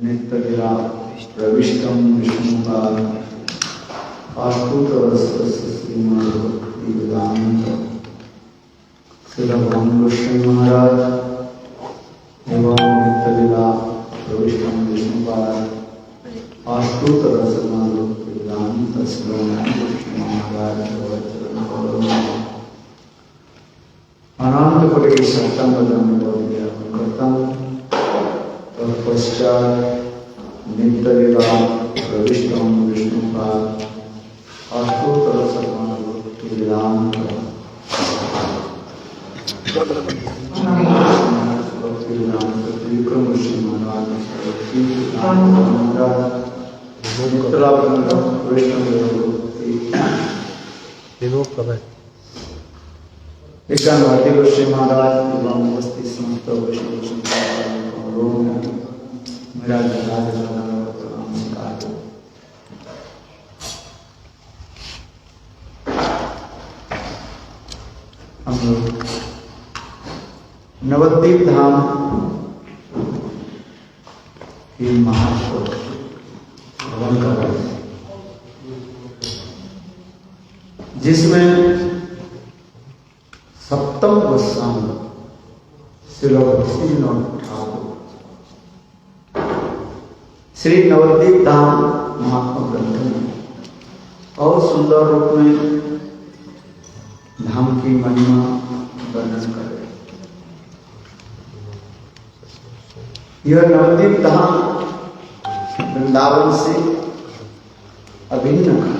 नित्यलीला प्रविष्टं विष्णुपाद आस्तुतरसस्य श्रीमद्भक्तिवेदान्त श्रीभगवान् गोस्वामी महाराज एवं नित्यलीला प्रविष्टं विष्णुपाद आस्तुतरसमालोकवेदान्त श्रीभगवान् गोस्वामी महाराज अनंत कोटि सत्संग करता तत्पश्चात नित्यलीला प्रविष्टं विष्णुपाद अस्तुतरसमालोकवेदान्त त्रिविक्रम ऋषि महाराज विज्ञान भारती गोस्वामी महाराज एवं उपस्थित समस्त वैष्णव संप्रदायों मेरा नमस्कार। हम लोग नवद्वीप धाम की महत्व भ्रमण कर रहे हैं, जिसमें सप्तम गोस्वामी श्री भक्तिविनोद ठाकुर श्री नवद्वीप धाम महात्मा ग्रंथ में और सुंदर रूप में धाम की महिमा वर्णन कर रहे हैं। यह नवद्वीप धाम वृंदावन से अभिन्न है।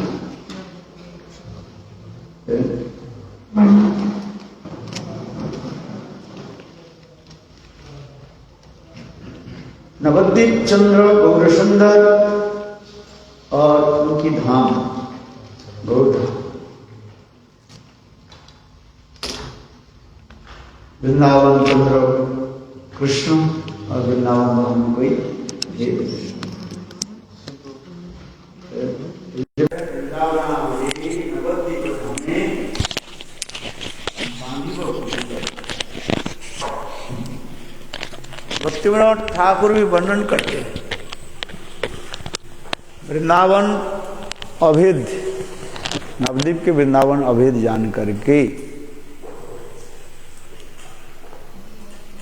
नवद्वीप चंद्र गौरसुंदर और उनकी धाम गौरधाम वृंदावन चंद्र कृष्ण और वृंदावन धाम कोई भेद नहीं। भक्तिविनोद ठाकुर भी वर्णन करते हैं वृंदावन अभेद, नवद्वीप के वृंदावन अभेद जान करके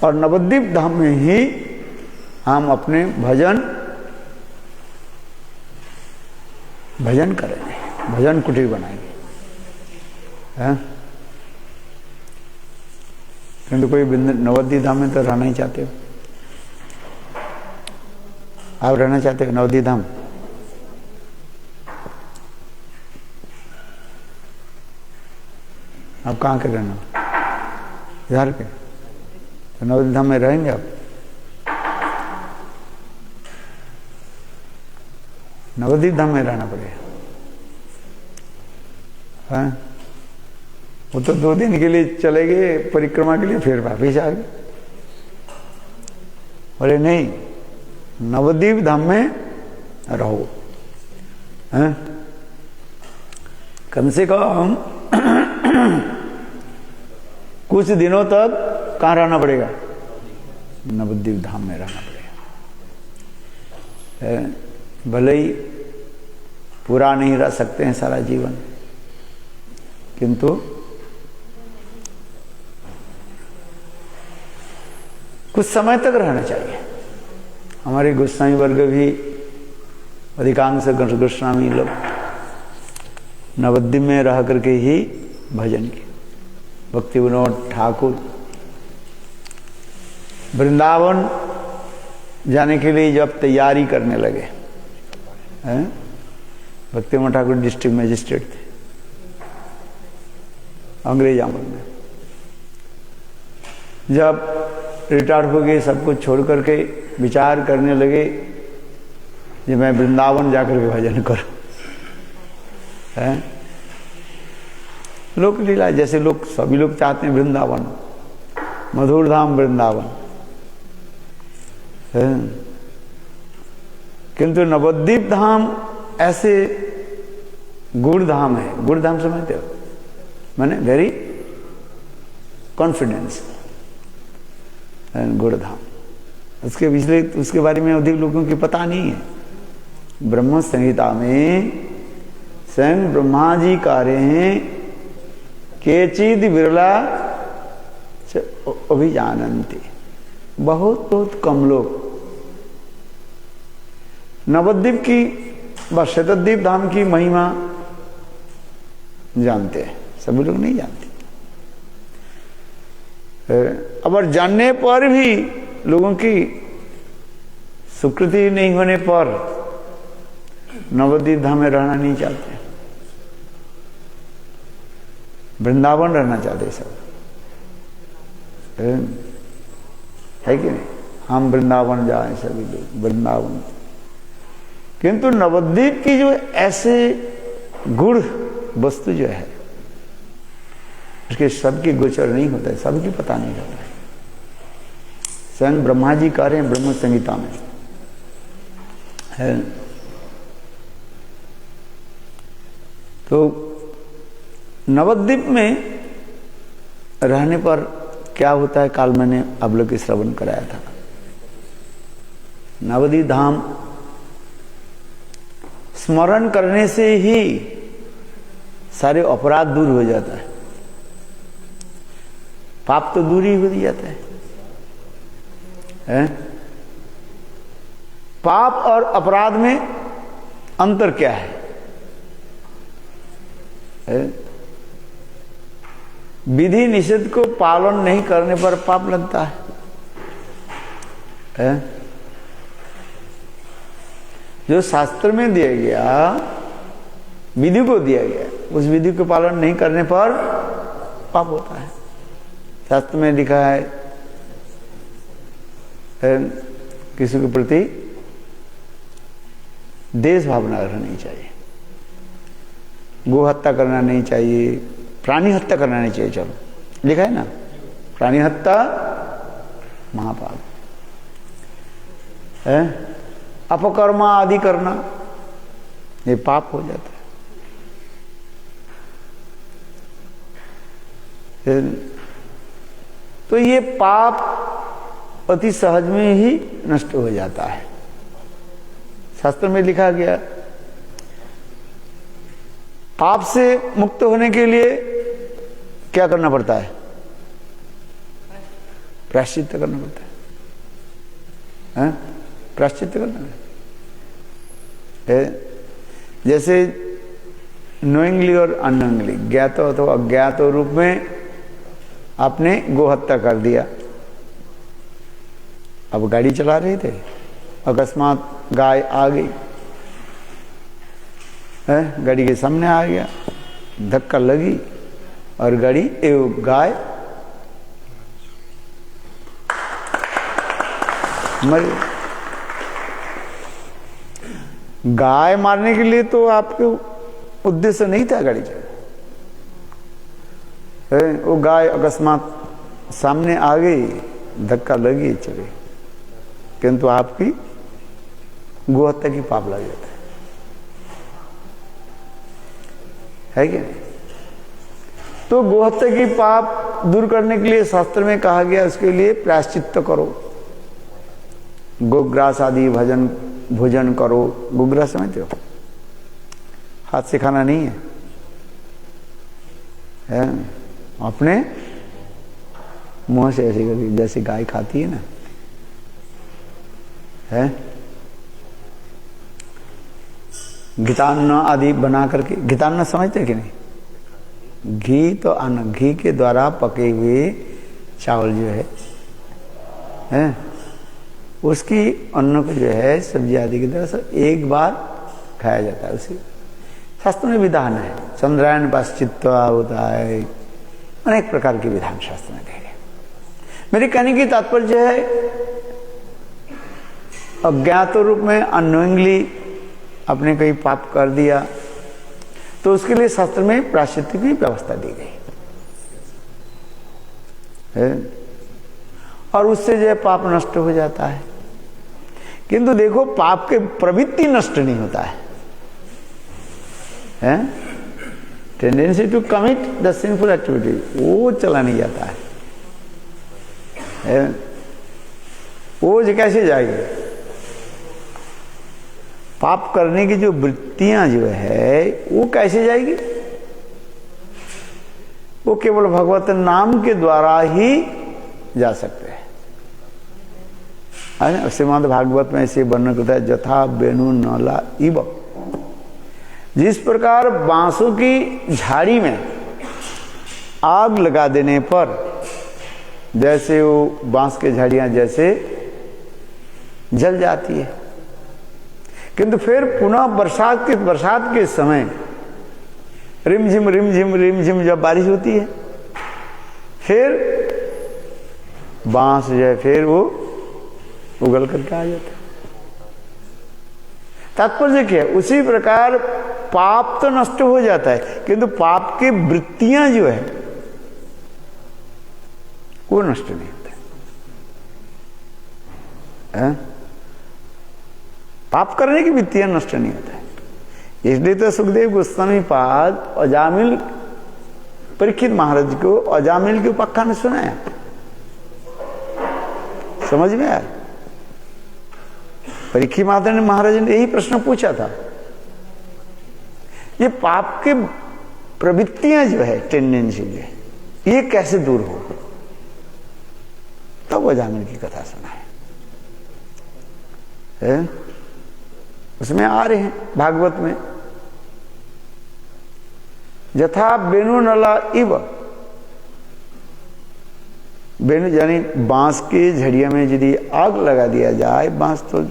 और नवद्वीप धाम में ही हम अपने भजन करेंगे, भजन कुटीर बनाएंगे। किंतु कोई नवद्वीप धाम में तो रहना ही चाहते हो। आप रहना चाहते हो नवद्वीप धाम? आप कहाँ के रहना? इधर के? तो नवद्वीप धाम में रहेंगे आप? नवद्वीप धाम में रहना पड़ेगा। हाँ, वो तो 2 दिन के लिए चले गए परिक्रमा के लिए, फिर वापिस आ गए। बोले नहीं, नवद्वीप धाम में रहो। हैं? कम से कम कुछ दिनों तक कहाँ रहना पड़ेगा? नवद्वीप धाम में रहना पड़ेगा। भले ही पूरा नहीं रह सकते हैं सारा जीवन, किंतु कुछ समय तक रहना चाहिए। हमारे गोस्वामी वर्ग भी अधिकांश गोस्वामी लोग नवद्वीप में रह करके ही भजन किए। भक्तिविनोद ठाकुर वृंदावन जाने के लिए जब तैयारी करने लगे, भक्तिविनोद ठाकुर डिस्ट्रिक्ट मजिस्ट्रेट थे अंग्रेज आमल में। जब रिटायर हो गए, सब कुछ छोड़ करके विचार करने लगे कि मैं वृंदावन जाकर के भजन करूं। लोक लीला, जैसे लोग सभी लोग चाहते हैं वृंदावन, मधुर धाम वृंदावन, किंतु नवद्वीप धाम ऐसे गुड़ धाम है। गुड़ धाम समझते हो? माने वेरी कॉन्फिडेंस, गुड़धाम। उसके पिछले उसके बारे में अधिक लोगों की पता नहीं है। ब्रह्म संहिता में स्वयं ब्रह्मा जी कह रहे हैं केचिद बिरला अभिजानन्ति, बहुत बहुत कम लोग नवद्वीप की व शतद्वीप धाम की महिमा जानते हैं, सभी लोग नहीं जानते। अगर जानने पर भी लोगों की स्वीकृति नहीं होने पर नवद्वीप धाम में रहना नहीं चाहते, वृंदावन रहना चाहते सब, है कि नहीं? हम वृंदावन जाएं सभी लोग वृंदावन, किंतु नवद्वीप की जो ऐसे गुण वस्तु जो है उसके सबकी गोचर नहीं होता है, सबकी पता नहीं होता है। स्वयं ब्रह्मा जी कह रहे हैं ब्रह्म संहिता में है। तो नवद्वीप में रहने पर क्या होता है, काल मैंने आप लोग के श्रवण कराया था। नवद्वीप धाम स्मरण करने से ही सारे अपराध दूर हो जाता है, पाप तो दूर ही हो जाता है? पाप और अपराध में अंतर क्या है? विधि निषेध को पालन नहीं करने पर पाप लगता है? जो शास्त्र में दिया गया, विधि को दिया गया, उस विधि को पालन नहीं करने पर पाप होता है। शास्त्र में लिखा है किसी के प्रति देश भावना रहनी चाहिए, गो हत्या करना नहीं चाहिए, प्राणी हत्या करना नहीं चाहिए। चलो लिखा है ना, प्राणी हत्या महापाप है, अपकर्मा आदि करना ये पाप हो जाता है। तो ये पाप अति सहज में ही नष्ट हो जाता है। शास्त्र में लिखा गया पाप से मुक्त होने के लिए क्या करना पड़ता है? प्रायश्चित करना पड़ता है, प्रायश्चित करना है। जैसे नोइंगली और अननोइंगली, ज्ञात अथवा अज्ञात रूप में आपने गो हत्या कर दिया। अब गाड़ी चला रहे थे, अकस्मात गाय आ गई, गाड़ी के सामने आ गया, धक्का लगी और गाड़ी एवं गाय मर गई। गाय मारने के लिए तो आपके उद्देश्य नहीं था गाड़ी चलाना, वो गाय अकस्मात सामने आ गई, धक्का लगी, चली, किंतु आपकी गोहत्या की पाप लग जाता है कि नहीं? तो गोहत्या की पाप दूर करने के लिए शास्त्र में कहा गया उसके लिए प्रायश्चित्त करो, गोग्रास आदि भोजन करो। गोग्रास समझते हो? हाथ से खाना नहीं है, अपने मुंह से ऐसे करके, जैसे गाय खाती है ना, है घितान्न आदि बना करके। घितान्न समझते कि नहीं? घी तो अन्न, घी के द्वारा पके हुए चावल जो है उसकी अन्न को जो है सब्जी आदि की तरह से एक बार खाया जाता है। उसी शास्त्र में विधान है, चंद्रायन पाश्चित्य होता है, अनेक प्रकार के विधान शास्त्र में दिए गए। मेरे कहने की तात्पर्य है अज्ञात रूप में अननोइंगली आपने कहीं पाप कर दिया तो उसके लिए शास्त्र में प्रायश्चित्त की व्यवस्था दी गई है, और उससे जो है पाप नष्ट हो जाता है। किंतु देखो पाप के प्रवृत्ति नष्ट नहीं होता है, tendency to commit the sinful activity वो चला नहीं जाता है। ओज कैसे जाएगी? पाप करने की जो वृत्तियां जो है वो कैसे जाएगी? वो केवल भगवत नाम के द्वारा ही जा सकते हैं। श्रीमद् भागवत में ऐसे वर्णन करता है, जथा वेणु नला इव। जिस प्रकार बांसों की झाड़ी में आग लगा देने पर जैसे वो बांस की झाड़ियां जैसे जल जाती है, किंतु फिर पुनः बरसात के समय रिमझिम जब बारिश होती है, फिर बांस जो है फिर वो उगल करके आ जाता है। तात्पर्य क्या है? उसी प्रकार पाप तो नष्ट हो जाता है, किंतु पाप की वृत्तियां जो है वो नष्ट नहीं होता है। पाप करने की वृत्तियां नष्ट नहीं होता है। इसलिए तो सुखदेव गोस्वामी पाद अजामिल परीक्षित महाराज को अजामिल के उपाख्यान सुनाया। समझ में आया? परीक्षित महाराज ने यही प्रश्न पूछा था, ये पाप के प्रवृत्तियां जो है, टेंडेंसी जो है, ये कैसे दूर हो? तब वो अजामिल की कथा सुनाए। उसमें आ रहे हैं भागवत में, जथा वेणु नला इव। वेणु यानी बांस की झड़िया में यदि आग लगा दिया जाए, बांस तो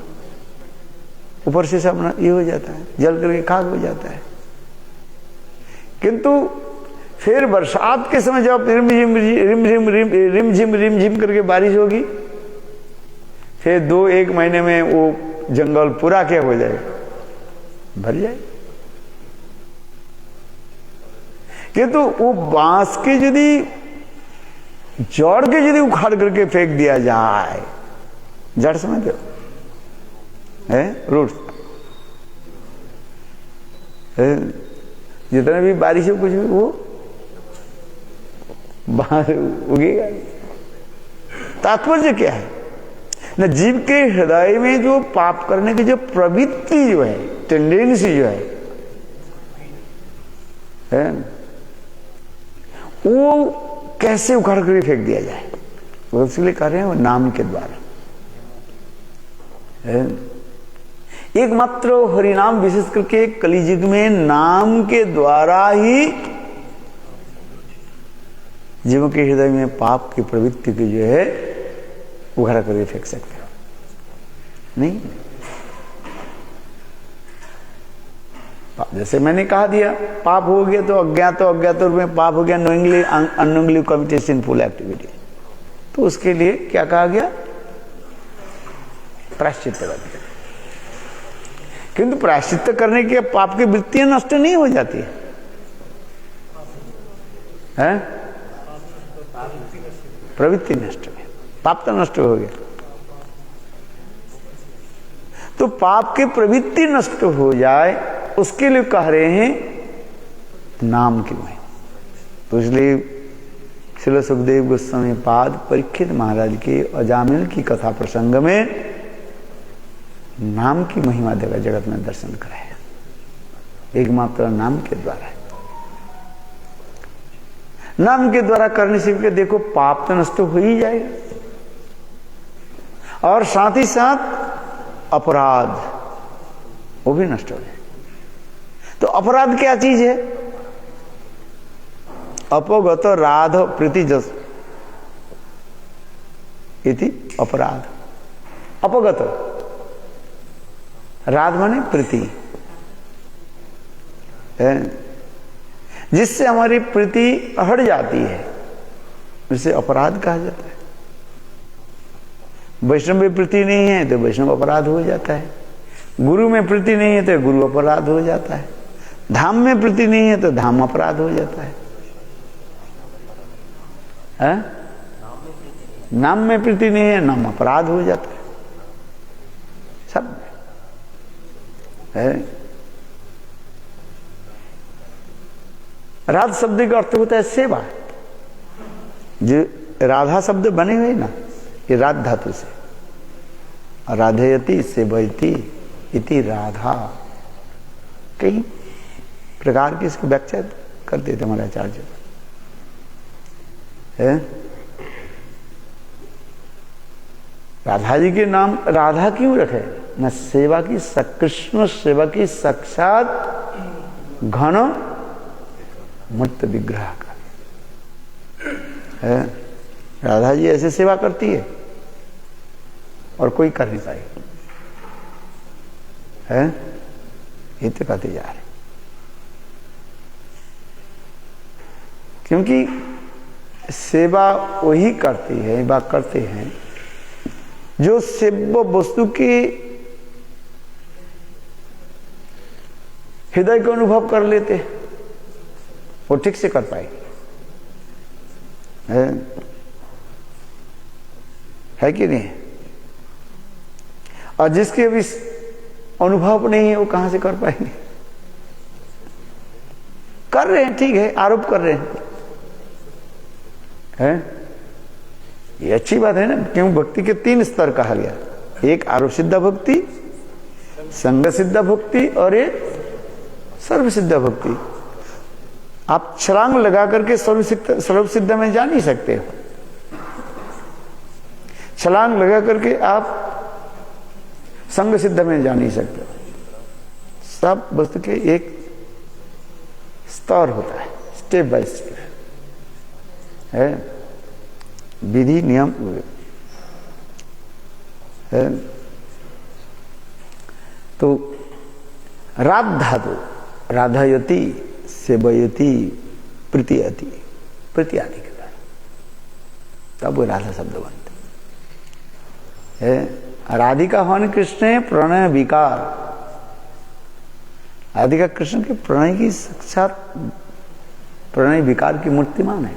ऊपर से सब ये हो जाता है, जल करके खाक हो जाता है। किंतु फिर बरसात के समय जब रिमझिम करके बारिश होगी, फिर 2-1 महीने में वो जंगल पूरा क्या हो जाएगा? भर जाए। किंतु वो बांस के यदि जड़ के यदि उखाड़ करके फेंक दिया जाए, जड़ समझते हो है, रूट, जितना भी बारिश हो कुछ भी वो बाहर उगेगा। तात्पर्य क्या है? न जीव के हृदय में जो पाप करने की जो प्रवृत्ति जो है, टेंडेंसी जो है वो कैसे उखाड़ कर फेंक दिया जाए? वो इसलिए कह रहे हैं वो नाम के द्वारा। एकमात्र हरिनाम, विशेष करके कलियुग में नाम के द्वारा ही जीवों के हृदय में पाप की प्रवृत्ति की जो है उखाड़ कर फेंक सकते हो। नहीं, जैसे मैंने कहा दिया, पाप हो गया तो अज्ञात रूप में पाप हो गया, knowingly unknowingly committed sinful activity, तो उसके लिए क्या कहा गया? प्रायश्चित्त कर दिया। किंतु प्रायश्चित्त करने के पाप की वृत्तियां नष्ट नहीं हो जाती है? प्रवृत्ति नष्ट है, पाप तो नष्ट हो गया। तो पाप की प्रवृत्ति नष्ट हो जाए, उसके लिए कह रहे हैं नाम की महिमा। तो इसलिए श्रील सुखदेव गोस्वामी पाद परीक्षित महाराज के अजामिल की कथा प्रसंग में नाम की महिमा देगा जगत में दर्शन कराया, एकमात्र नाम के द्वारा। नाम के द्वारा करने से के देखो पाप तो नष्ट हो ही जाएगा, और साथ ही साथ अपराध वो भी नष्ट हो जाए। तो अपराध क्या चीज है? अपगत राध प्रीति जस इति अपराध। अपगत राध माने प्रीति, जिससे हमारी प्रीति हट जाती है उसे अपराध कहा जाता है। वैष्णव में प्रीति नहीं है तो वैष्णव अपराध हो जाता है, गुरु में प्रीति नहीं है तो गुरु अपराध हो जाता है, धाम में प्रीति नहीं है तो धाम अपराध हो जाता है। नाम में प्रीति नहीं है, नाम अपराध हो जाता है। सब है। राध शब्द का अर्थ होता है सेवा। जो राधा शब्द बने हुए ना, ये राध धातु से, राधयति सेवयति इति राधा। कई प्रकार की इसकी व्याख्या करते थे हमारे आचार्य है। राधा जी के नाम राधा क्यों रखे? न सेवा की, कृष्ण सेवा की साक्षात घन मूर्त विग्रह का है। राधा जी ऐसे सेवा करती है और कोई कर नहीं पाए है। ये तो कहते जा रहे, क्योंकि सेवा वही करती है, बात करते हैं जो सेव्य वस्तु के हृदय को अनुभव कर लेते, वो ठीक से कर पाएगी है कि नहीं? और जिसके अभी अनुभव नहीं है वो कहां से कर पाएंगे? कर रहे हैं, ठीक है, आरोप कर रहे हैं ये अच्छी बात है ना। क्यों? भक्ति के 3 स्तर कहा गया, एक आरोप सिद्ध भक्ति, संग सिद्ध भक्ति और एक सर्व सिद्ध भक्ति। आप छलांग लगा करके सर्व सिद्ध में जा नहीं सकते। छलांग लगा करके आप संग सिद्ध में जा नहीं सकते। सब वस्तु के एक स्तर होता है, स्टेप बाय स्टेप है, विधि नियम है। तो राध धातु राधयति सेवयति प्रीतियति, प्रीति आने के बाद तब वो राधा शब्द बनते है। राधिका हवन कृष्ण प्रणय विकार, राधिका कृष्ण के प्रणय की साक्षात प्रणय विकार की मूर्तिमान है,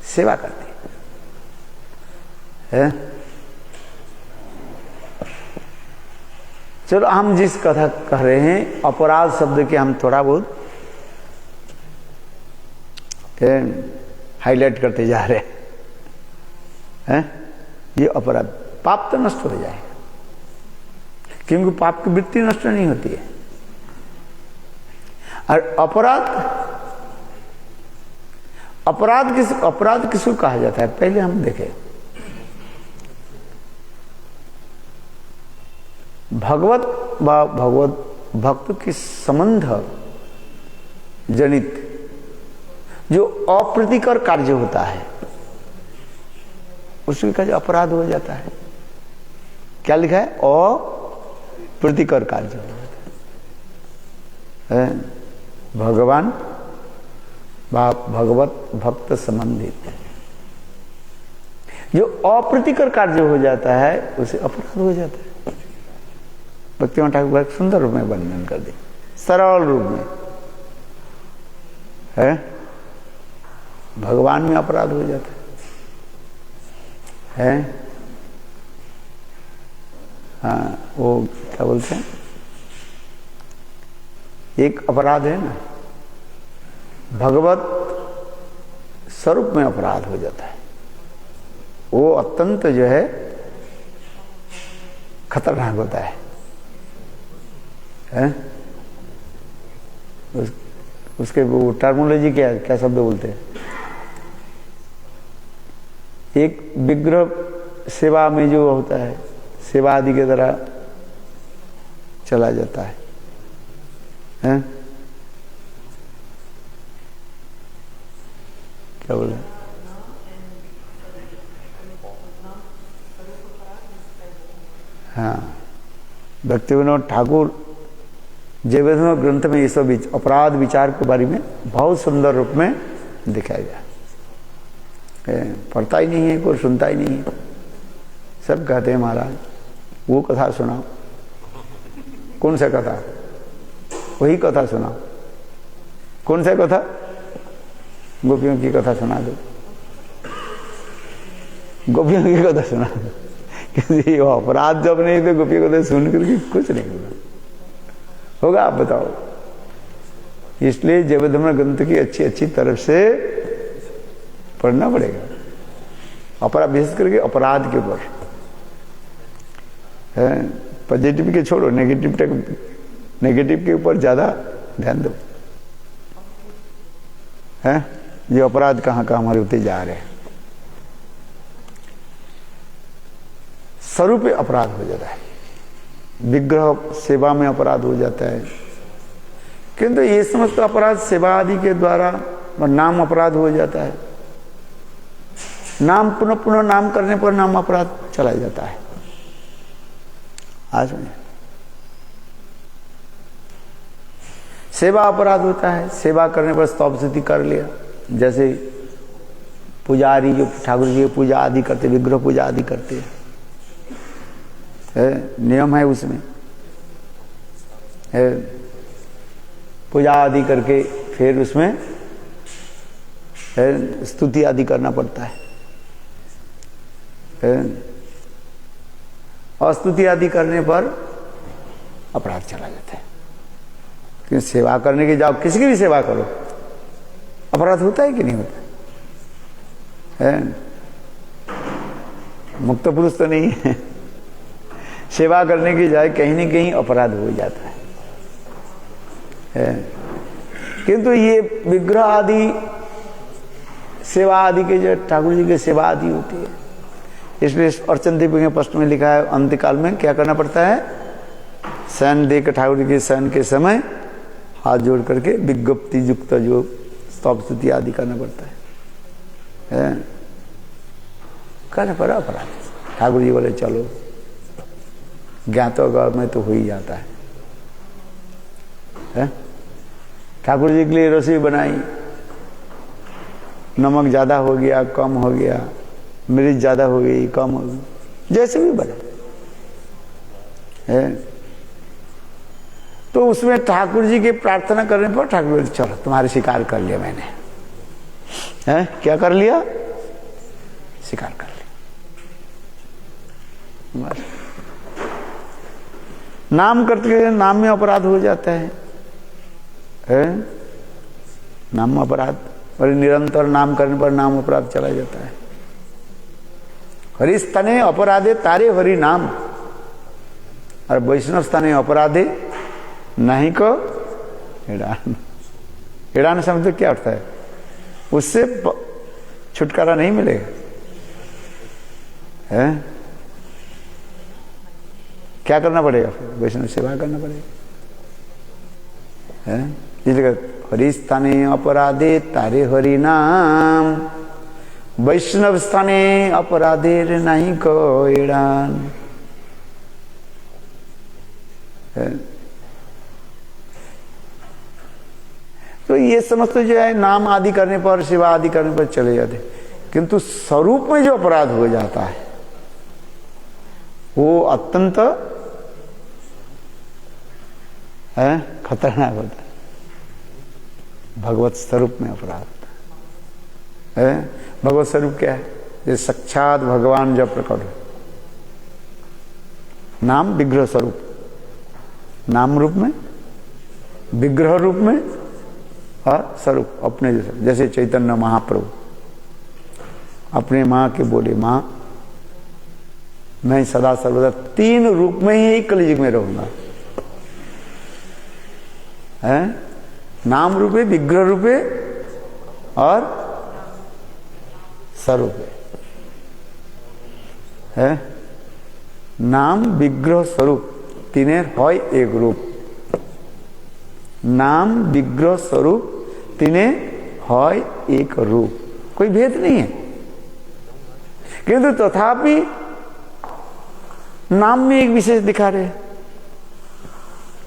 सेवा करती है। चलो हम जिस कथा कह रहे हैं, अपराध शब्द के हम थोड़ा बहुत हाईलाइट करते जा रहे हैं। ये अपराध, पाप तो नष्ट हो जाएगा, क्योंकि पाप की वृत्ति नष्ट नहीं होती है। और अपराध किसको कहा जाता है? पहले हम देखें, भगवत भक्त की संबंध जनित जो अप्रीतिकर कार्य होता है उसके का जो अपराध हो जाता है। क्या लिखा है? अप्रीतिकर कार्य है। भगवान भगवत भक्त संबंधित जो अप्रीतिकर कार्य हो जाता है उसे अपराध हो जाता है। भक्तिमान ठाकुर सुंदर रूप में वर्णन कर दे, सरल रूप में है। भगवान में अपराध हो जाता है। हाँ, वो क्या बोलते हैं, एक अपराध है ना, भगवत स्वरूप में अपराध हो जाता है। वो अत्यंत जो है खतरनाक होता है। उसके वो टर्मोलॉजी क्या शब्द बोलते हैं? एक विग्रह सेवा में जो होता है, सेवा आदि के तरह चला जाता है, हैं? क्या बोले? हाँ, भक्तिविनोद ठाकुर जयवैष्णव ग्रंथ में ये सब अपराध विचार के बारे में बहुत सुंदर रूप में दिखाया गया। पढ़ता ही नहीं है कोई, सुनता ही नहीं है। सब कहते हैं महाराज वो कथा सुनाओ। कौन सा कथा? वही कथा सुनाओ। कौन सा कथा? गोपियों की कथा सुना दो, गोपियों की कथा सुना दो। क्योंकि वो अपराध जब नहीं तो गोपियों की कथा सुन करके कुछ नहीं होगा। आप बताओ। इसलिए जयवैष्णव ग्रंथ की अच्छी तरफ से पढ़ना पड़ेगा, अपराध विशेष करके अपराध के ऊपर। पॉजिटिव के छोड़ो, नेगेटिव के ऊपर ज्यादा ध्यान दो। है ये अपराध कहाँ कहाँ हमारे होते जा रहे हैं। स्वरूप अपराध हो जाता है, विग्रह सेवा में अपराध हो जाता है, किंतु ये समस्त अपराध सेवा आदि के द्वारा नाम अपराध हो जाता है। नाम पुनः पुनः नाम करने पर नाम अपराध चला जाता है। आज में सेवा अपराध होता है, सेवा करने पर स्तव स्तुति कर लिया, जैसे पुजारी जो ठाकुर जी की पूजा आदि करते, विग्रह पूजा आदि करते हैं, नियम है उसमें, पूजा आदि करके फिर उसमें स्तुति आदि करना पड़ता है। और स्तुति आदि करने पर अपराध चला जाता है। क्योंकि सेवा करने के जाओ, किसी की भी सेवा करो, अपराध होता है कि नहीं होता है? मुक्त पुरुष तो नहीं है, सेवा करने की जाए कहीं न कहीं अपराध हो जाता है। किंतु ये विग्रह आदि सेवा आदि के जो ठाकुर जी की सेवा आदि होती है, इसलिए अर्चन दीप के प्रश्न में लिखा है अंत्यकाल में क्या करना पड़ता है? शयन दे के ठाकुर जी के शयन के समय हाथ जोड़ करके विज्ञप्ति युक्त जो स्तव स्तुति आदि करना पड़ता है। करने पर अपराध। ठाकुर जी बोले चलो, ज्ञातोगौर में तो हो ही जाता है। ठाकुर जी के लिए रसोई बनाई, नमक ज्यादा हो गया, कम हो गया, मिर्च ज्यादा हो गई, कम हो गई, जैसे भी बने है। तो उसमें ठाकुर जी की प्रार्थना करने पर ठाकुर जी चलो तुम्हारे स्वीकार कर लिया मैंने, है क्या कर लिया? स्वीकार कर लिया। नाम करते नाम में अपराध हो जाता है, नाम अपराध, और निरंतर नाम करने पर नाम अपराध चला जाता है। हरिस्तने अपराधे तारे हरि नाम, और वैष्णव स्थाने अपराधे नहीं को हिडान। हिडान शब्द क्या अर्थ है? उससे छुटकारा नहीं मिलेगा, है? क्या करना पड़ेगा? फिर वैष्णव सेवा करना पड़ेगा, है? इसलिए हरिस्थाने अपराधे तारे हरि नाम, वैष्णव स्थाने अपराधे नहीं को एड़ान। तो ये समस्त जो है नाम आदि करने पर, सेवा आदि करने पर चले जाते, किंतु स्वरूप में जो अपराध हो जाता है वो अत्यंत है खतरनाक होता है। भगवत स्वरूप में अपराध होता है। भगवत स्वरूप क्या है? ये साक्षात भगवान जब प्रकट हो, नाम विग्रह स्वरूप, नाम रूप में, विग्रह रूप में और स्वरूप अपने जैसे चैतन्य महाप्रभु अपने माँ के बोले, माँ मैं सदा सर्वदा तीन रूप में ही कलयुग में रहूंगा, है? नाम रूपे, विग्रह रूपे और स्वरूप है। नाम विग्रह स्वरूप तीने है एक रूप, नाम विग्रह स्वरूप तीने है एक रूप, कोई भेद नहीं है। किंतु तथापि नाम में एक विशेष दिखा रहे,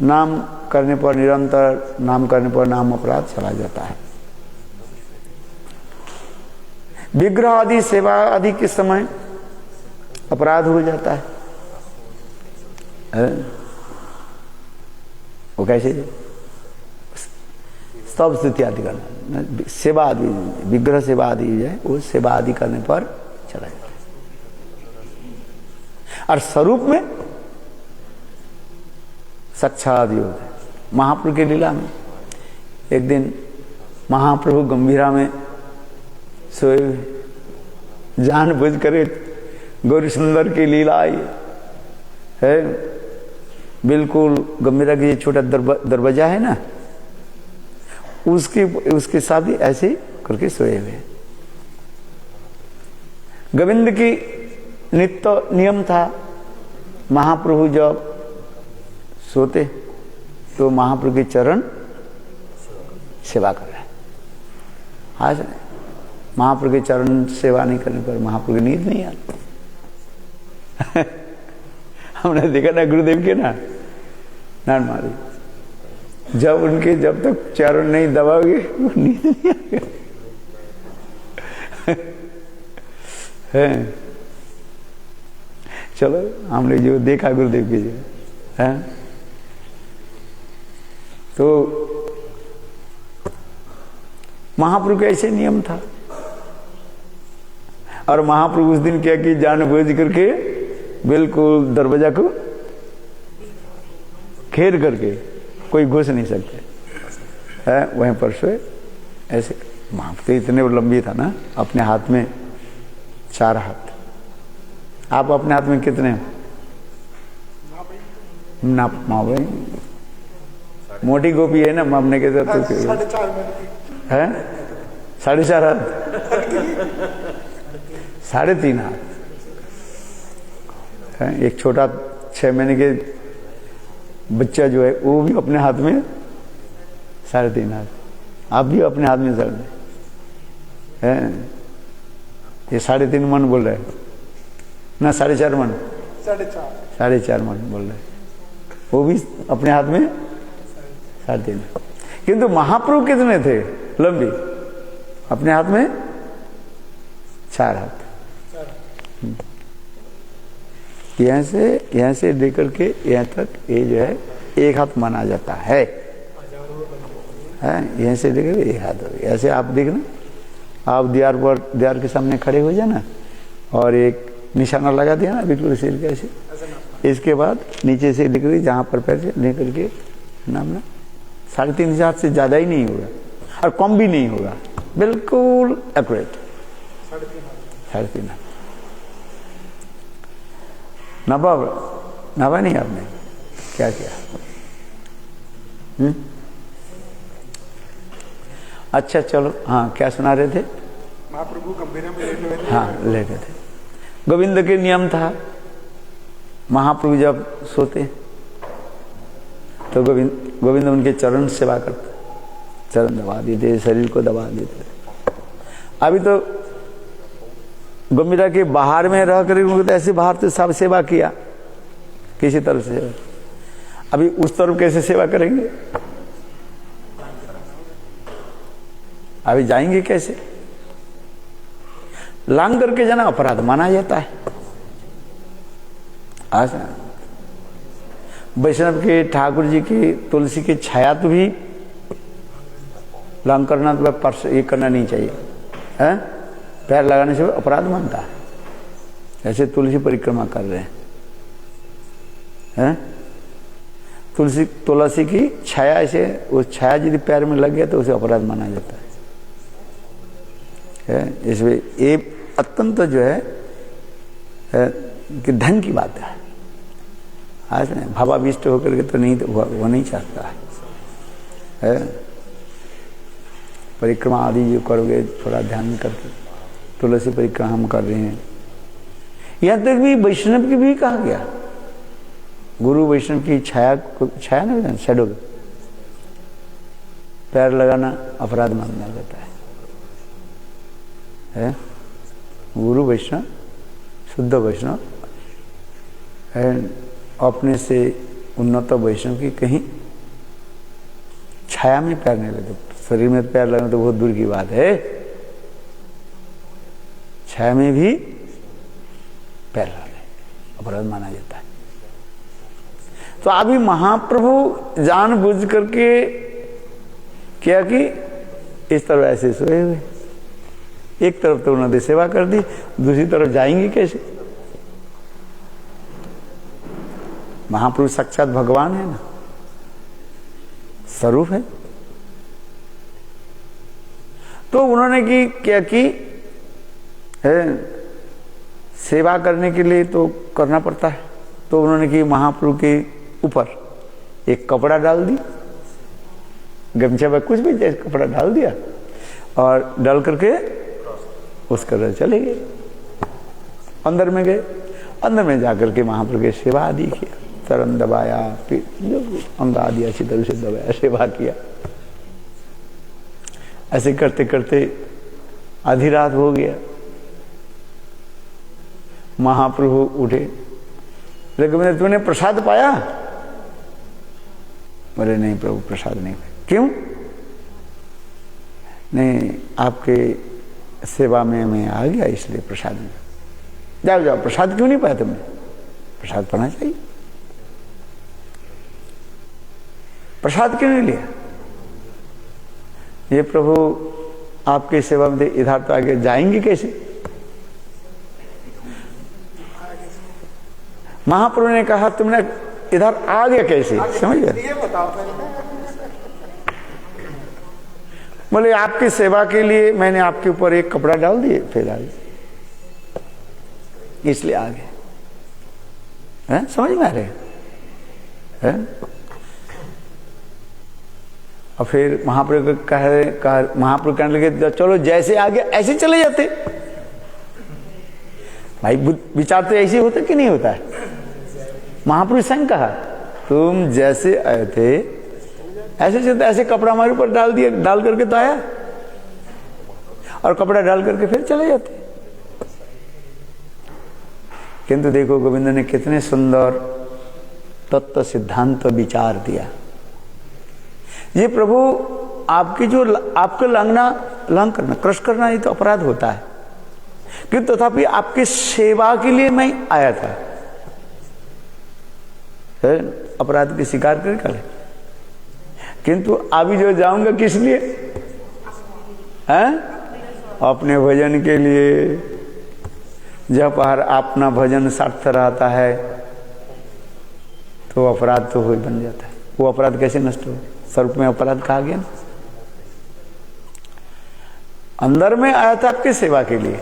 नाम करने पर, निरंतर नाम करने पर नाम अपराध चला जाता है। विग्रह आदि सेवा आदि के समय अपराध हो जाता है। वो कैसे? स्तव स्तुति आदि करना, सेवा आदि, विग्रह सेवा आदि है वो सेवा आदि करने पर चला जाता है। और स्वरूप में साक्षात योग है। महाप्रभु की लीला में एक दिन महाप्रभु गंभीरा में सोए, जान बुझ कर गौरी सुंदर की लीला आई, है, बिल्कुल गंभीरा की छोटा दरवाजा है ना, उसके साथ ही ऐसे करके सोए हुए। गोविंद की नित्य नियम था, महाप्रभु जब सोते तो महाप्रभु के चरण सेवा कर रहे हैं। आज महाप्रभु के चरण सेवा नहीं करने पर महाप्रभु की नींद नहीं आती। हमने देखा ना गुरुदेव के ना नान मारी, जब तक चरण नहीं दबाओगे वो नींद नहीं आएगा। है चलो, हमने जो देखा गुरुदेव के जो है, तो महाप्रभु का ऐसे नियम था। और महाप्रभु उस दिन क्या कि जानबूझ करके बिल्कुल दरवाजा को घेर करके कोई घुस नहीं सकते है, वहीं पर सोए ऐसे। महाप्रभु इतने लंबी था ना, अपने हाथ में 4 हाथ। आप अपने हाथ में कितने नाप भाई? मोटी गोपी है ना मापने के साथ तो है 4.5 हाथ, 3.5 हाथ है। एक छोटा 6 महीने के बच्चा जो है वो भी अपने हाथ में 3.5 हाथ। आप भी अपने हाथ में सर है, ये 3.5 मन बोल रहे हैं ना, 4.5 मन, 4.5 मन बोल रहे हैं, वो भी अपने हाथ में 3.5। किंतु महाप्रभु कितने थे लंबी? अपने हाथ में 4 हाथ। यहाँ से लेकर के यहाँ तक ये जो है 1 हाथ माना जाता है, यहाँ से लेकर 1 हाथ हो गया। ऐसे आप देखना, आप द्वार के सामने खड़े हो जाना और एक निशाना लगा दिया ना बिल्कुल सिर के ऐसे, इसके बाद नीचे से लेकर जहाँ पर पैर से लेकर के नाम ना 3.5 हाथ से ज्यादा ही नहीं होगा और कम भी नहीं होगा, बिल्कुल एक्यूरेट 3.5 हाथ। नापा नहीं आपने? क्या किया? अच्छा चलो, हाँ क्या सुना रहे थे? महाप्रभु गंभीरा में लेटे हुए थे। हाँ लेटे थे। गोविंद के नियम था, महाप्रभु जब सोते तो गोविंद उनके चरण सेवा करते, चरण दबा देते, शरीर को दबा देते। अभी तो गंभीरा के बाहर में रह कर उनको तो ऐसे बाहर से सब सेवा किया किसी तरह से, अभी उस तरफ कैसे सेवा करेंगे? अभी जाएंगे कैसे? लांग करके जाना अपराध माना जाता है। आज वैष्णव के ठाकुर जी की तुलसी की छाया तो भी लांग करना तो पर्स ये करना नहीं चाहिए है? पैर लगाने से अपराध मानता है। ऐसे तुलसी परिक्रमा कर रहे हैं, तुलसी की छाया, ऐसे उस छाया यदि पैर में लग गया तो उसे अपराध माना जाता है। इसमें ये अत्यंत जो है कि धन की बात है। आज में भावाविष्ट होकर के तो नहीं, वो नहीं चाहता है। परिक्रमा आदि जो करोगे थोड़ा ध्यान करके, तुलसी परिक्रमा हम कर रहे हैं। यहां तक भी वैष्णव की भी कहा गया, गुरु वैष्णव की छाया ना, शैडो पैर लगाना अपराध माना जाता है। गुरु वैष्णव, शुद्ध वैष्णव अपने से उन्नत वैष्णव की कहीं छाया में पैर नहीं लगते। शरीर में पैर लगना तो बहुत दूर की बात है, छाया में भी पैर लगाने अपराध माना जाता है। तो अभी महाप्रभु जानबूझ करके क्या कि इस तरह ऐसे सोए हुए, एक तरफ तो उन्होंने सेवा कर दी, दूसरी तरफ जाएंगे कैसे? महापुरुष साक्षात भगवान है ना, स्वरूप है। तो उन्होंने क्या की सेवा करने के लिए तो करना पड़ता है, तो उन्होंने कि महाप्रभु के ऊपर एक कपड़ा डाल दी, गमछा में कुछ भी जैसे कपड़ा डाल दिया और डाल करके उसका तरह चले गए। अंदर में गए, अंदर में जाकर के महाप्रभु की सेवा आदि किया, चरण दबाया, फिर जो अंग आदि अच्छी तरह से दबाया, सेवा किया। ऐसे करते करते आधी रात हो गया। महाप्रभु उठे, लेकिन तूने प्रसाद पाया? बोले नहीं प्रभु, प्रसाद नहीं पाया। क्यों? नहीं, आपके सेवा में मैं आ गया इसलिए प्रसाद नहीं। जाओ जाओ, प्रसाद क्यों नहीं पाया तुमने? प्रसाद पाना चाहिए। प्रसाद क्यों नहीं लिया? ये प्रभु आपकी सेवा में इधर तो आगे जाएंगे कैसे? महाप्रभु ने कहा तुमने इधर आ गया कैसे? समझ गए? बोले आपकी सेवा के लिए मैंने आपके ऊपर एक कपड़ा डाल दिए, फिर आ गए, इसलिए आ गए। हैं? समझ में आ रहे हैं? और फिर महाप्रभु महाप्रभु कहने लगे चलो जैसे आ गया ऐसे चले जाते। भाई विचार तो ऐसे होता कि नहीं होता है? महाप्रभु स्वयं कहा तुम जैसे आए थे ऐसे चलते, ऐसे कपड़ा हमारे ऊपर डाल दिया, डाल करके तो आया और कपड़ा डाल करके फिर चले जाते। किंतु देखो गोविंद ने कितने सुंदर तत्व सिद्धांत विचार दिया। ये प्रभु आपकी जो आपको लंघ करना, क्रश करना, ये तो अपराध होता है, किंतु तथापि आपकी सेवा के लिए मैं आया था। अपराध की स्वीकार कर, किंतु अभी जो जाऊंगा किस लिए? हैं? अपने भजन के लिए। जब हर अपना भजन सार्थ रहता है तो अपराध तो हो ही बन जाता है। वो अपराध कैसे नष्ट हो? स्वरूप में अपराध कहा गया ना। अंदर में आया था आपकी सेवा के लिए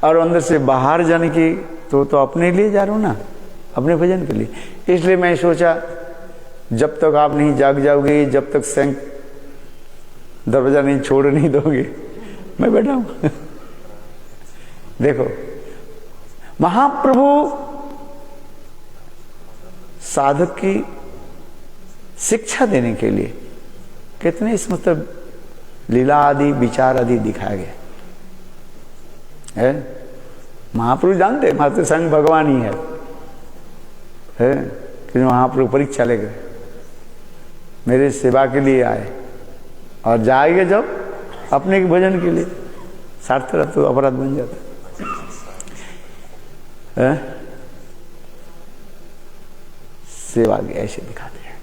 और अंदर से बाहर जाने की तो अपने लिए जा रहा हूं ना, अपने भजन के लिए। इसलिए मैं सोचा जब तक आप नहीं जाग जाओगे, जब तक स्वयं दरवाजा नहीं छोड़ नहीं दोगे, मैं बैठा हूं। देखो महाप्रभु साधक की शिक्षा देने के लिए कितने इस मतलब लीला आदि विचार आदि दिखाया गया है। महाप्रभु जानते महाप्रभु संग भगवान ही है कि महाप्रभु परीक्षा ले गए, मेरे सेवा के लिए आए और जाएंगे जब अपने भजन के लिए, सार्थ रह तो अपराध बन जाता है। सेवा ऐसे दिखाते हैं।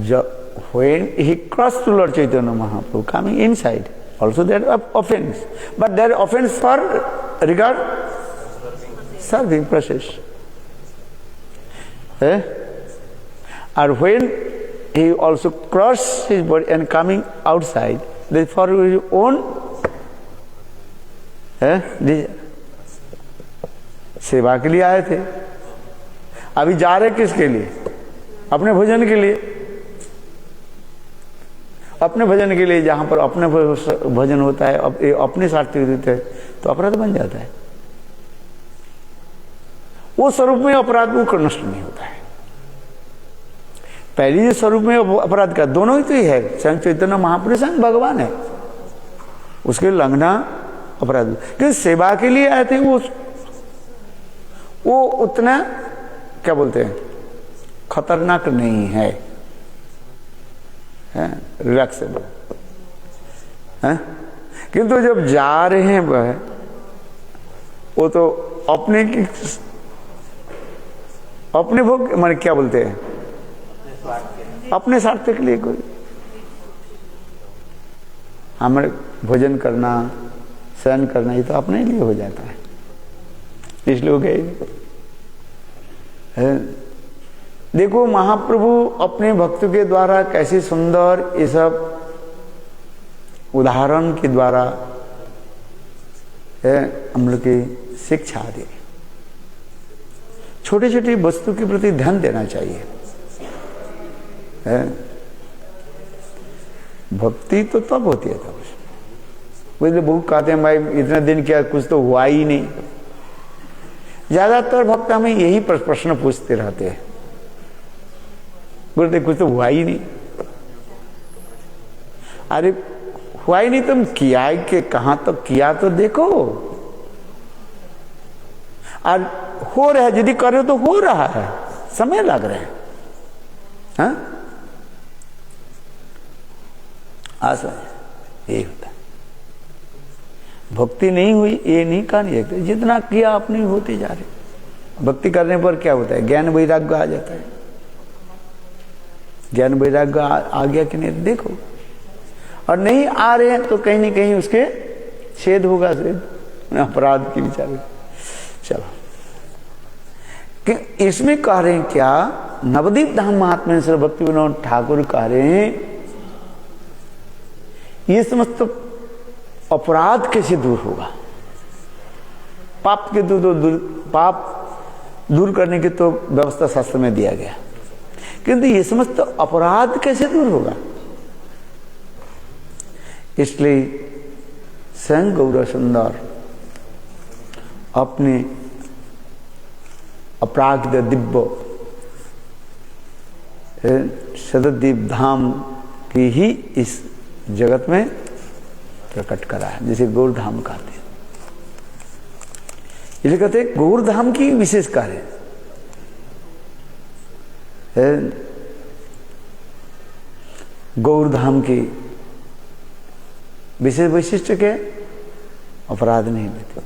जब when he crossed to Lord Chaitanya Mahaprabhu coming inside, also there offense, but there offense for regard serving process. Or when he also crossed his body and coming outside, for his own सेवा के लिए आए थे। अभी जा रहे किसके लिए? अपने भजन के लिए। अपने भजन के लिए, जहां पर अपने भजन होता है, अपने सार्थक देते हैं तो अपराध बन जाता है। वो स्वरूप में अपराध को नष्ट नहीं होता है। पहली जो स्वरूप में अपराध का दोनों ही तो ही है, स्वयं चैतन्य महापुरुष संग भगवान है, उसके लंघना अपराध। क्योंकि सेवा के लिए आए थे, वो उतना क्या बोलते हैं खतरनाक नहीं है, रिलैक्सेबल है। किंतु जब जा रहे हैं वह, वो तो अपने भोग माने क्या बोलते हैं, अपने स्वार्थ के लिए। कोई हमारे भोजन करना, शयन करना, ये तो अपने लिए हो जाता है, इसलिए हो गए। देखो महाप्रभु अपने भक्तों के द्वारा कैसे सुंदर ये सब उदाहरण के द्वारा हम लोग की शिक्षा दी। छोटी छोटी वस्तु के प्रति ध्यान देना चाहिए। भक्ति तो तब होती है तब। वो बहुत कहते हैं भाई इतने दिन क्या कुछ तो हुआ ही नहीं। ज्यादातर भक्त हमें यही प्रश्न पूछते रहते हैं, बोलते कुछ तो हुआ ही नहीं। अरे हुआ ही नहीं, तुम किया है कि कहां तक किया तो देखो। और हो रहा है, यदि करो तो हो रहा है, समय लग रहा है। हाँ आशा यही होता है। भक्ति नहीं हुई ये नहीं कहनी है, जितना किया अपने होते जा रहे। भक्ति करने पर क्या होता है? ज्ञान वैराग्य आ जाता है। ज्ञान वैराग्य आ गया कि नहीं देखो, और नहीं आ रहे हैं तो कहीं न कहीं उसके छेद होगा, छेद अपराध की विचार। चलो कि इसमें कह रहे हैं क्या, नवदीप धाम महात्म्य श्री भक्ति विनोद ठाकुर कह रहे हैं ये समस्त अपराध कैसे दूर होगा। पाप के पाप दूर करने की तो व्यवस्था शास्त्र में दिया गया, किंतु ये समस्त अपराध कैसे दूर होगा। इसलिए स्वयं गौर सुंदर अपने अपराध दिव्य सदद्वीप धाम की ही इस जगत में प्रकट करा है, जैसे गौर धाम कहते हैं। इसलिए कहते हैं गौर धाम की विशेष कार्य है। गौर धाम की विशेष वैशिष्ट के अपराध नहीं लेते।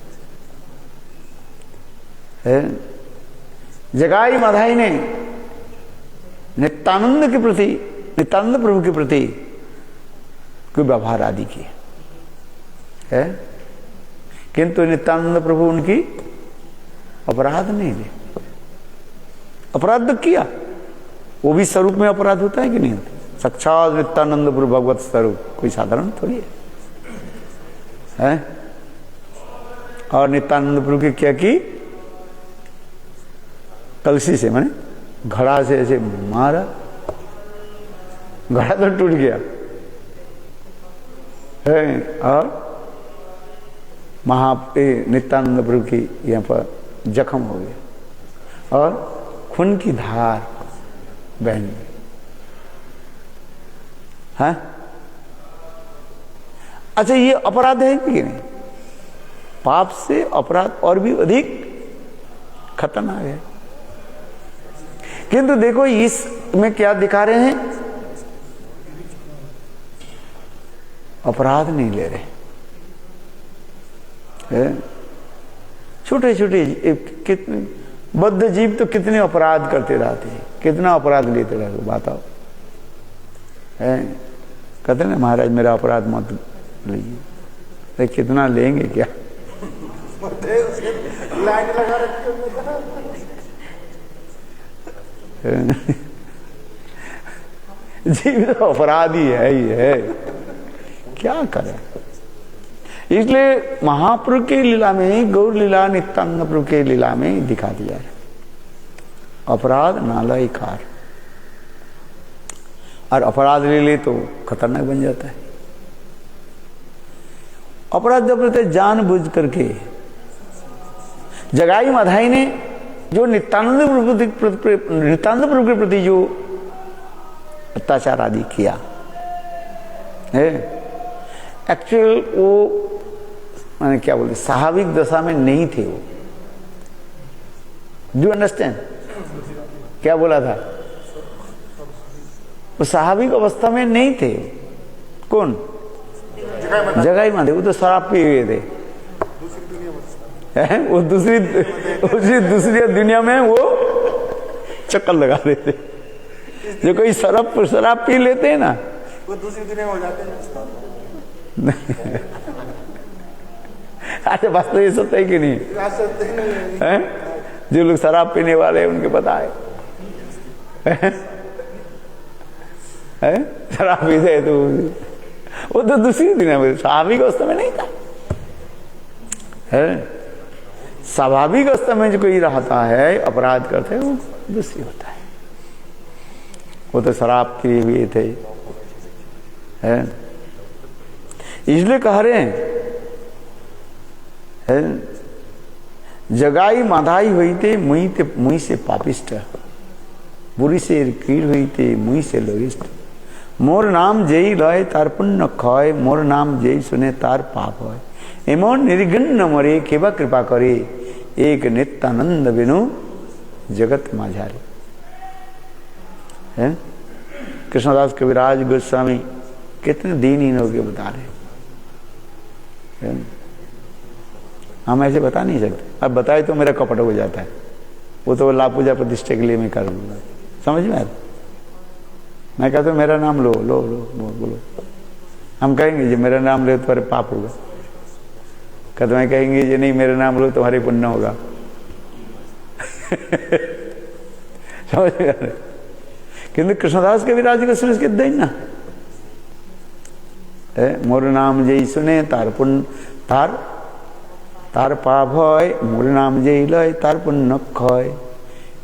जगाई माधाई ने नित्यानंद के प्रति, नित्यानंद प्रभु के प्रति कोई व्यवहार आदि किए है, किंतु नित्यानंद प्रभु उनकी अपराध नहीं ले। अपराध तो किया, वो भी स्वरूप में अपराध होता है कि नहीं होता। साक्षात नित्यानंद प्रभु भगवत स्वरूप कोई साधारण थोड़ी है। और नित्यानंद प्रभु की क्या की, कलसी से माने घड़ा से ऐसे मारा, घड़ा तो टूट गया है। और नित्यानंद प्रभु की यहाँ पर जख्म हो गया और खून की धार बहन गई है। अच्छा ये अपराध है कि नहीं? पाप से अपराध और भी अधिक खतरनाक है। किंतु देखो इसमें क्या दिखा रहे हैं, अपराध नहीं ले रहे। छोटे छोटे कितने बद्ध जीव तो कितने अपराध करते रहते हैं, कितना अपराध लेते रहते, बताओ। कहते ना महाराज मेरा अपराध मत लीजिए, कितना लेंगे क्या। लाइन लगा रखी जीव तो अपराधी है ही है, क्या करें। इसलिए महाप्रभु की लीला में, गौर लीला नित्यानंद प्रभु की लीला में दिखा दिया है अपराध नालायकार। और अपराध ले ले तो खतरनाक बन जाता है। अपराध जब रहते जानबूझ करके, जगाई माधाई ने जो नित्यानंद प्रभु के प्रति जो अत्याचार आदि किया है, एक्चुअल वो मैंने क्या बोलते स्वाभाविक दशा में नहीं थे वो। डू अंडरस्टैंड क्या बोला था? वो स्वाभाविक अवस्था में नहीं थे। कौन? जगाई माधे, वो तो शराब पी हुए थे। वो दूसरी दुनिया में वो चक्कर लगा रहे थे। जो कोई शराब पी लेते हैं ना, वो दूसरी दुनिया में हो जाते हैं। अच्छा बात तो ये सत्य है कि नहीं है? जो लोग शराब पीने वाले हैं उनके पता है, शराब पीते तो वो तो दूसरी दुनिया में, स्वाभाविक अवस्था में नहीं था है। स्वाभाविक अवस्था में जो कोई रहता है, अपराध करते है, वो दूसरी होता है। वो तो शराब पिए हुए थे, है। इसलिए कह रहे हैं, जगाई माधाई हुई थे मुई से पापिष्ट, बुरी से कीड़ हुई थे मुई से लोगिष्ट। मोर नाम जेई लय तार पुण्य क्षय, मोर नाम जेई सुने तार पाप होय। एमन निर्घन न मरे केवा कृपा करे, एक नित्यानंद बिनु जगत माझारे। हैं? कृष्णदास कविराज गोस्वामी कितने दीनहीन होकर बता रहे हैं। हम ऐसे बता नहीं सकते, अब बताए तो मेरा कपट हो जाता है। वो तो ला पूजा प्रतिष्ठा के लिए मैं कर लूंगा, समझ में आता। मैं कहता हूँ मेरा नाम लो लो लो बोलो। हम कहेंगे जी मेरा नाम ले तुम्हारे पाप होगा। कहते मैं कहेंगे जी नहीं मेरा नाम लो तुम्हारे पुण्य होगा। समझ में आ रहा है। किंतु कृष्णदास के विराज को सुन के दें ना, मोर नाम जय सुने तार पुण्य तार पाप होय, मोर नाम जय लय तार पुण्य क्षय।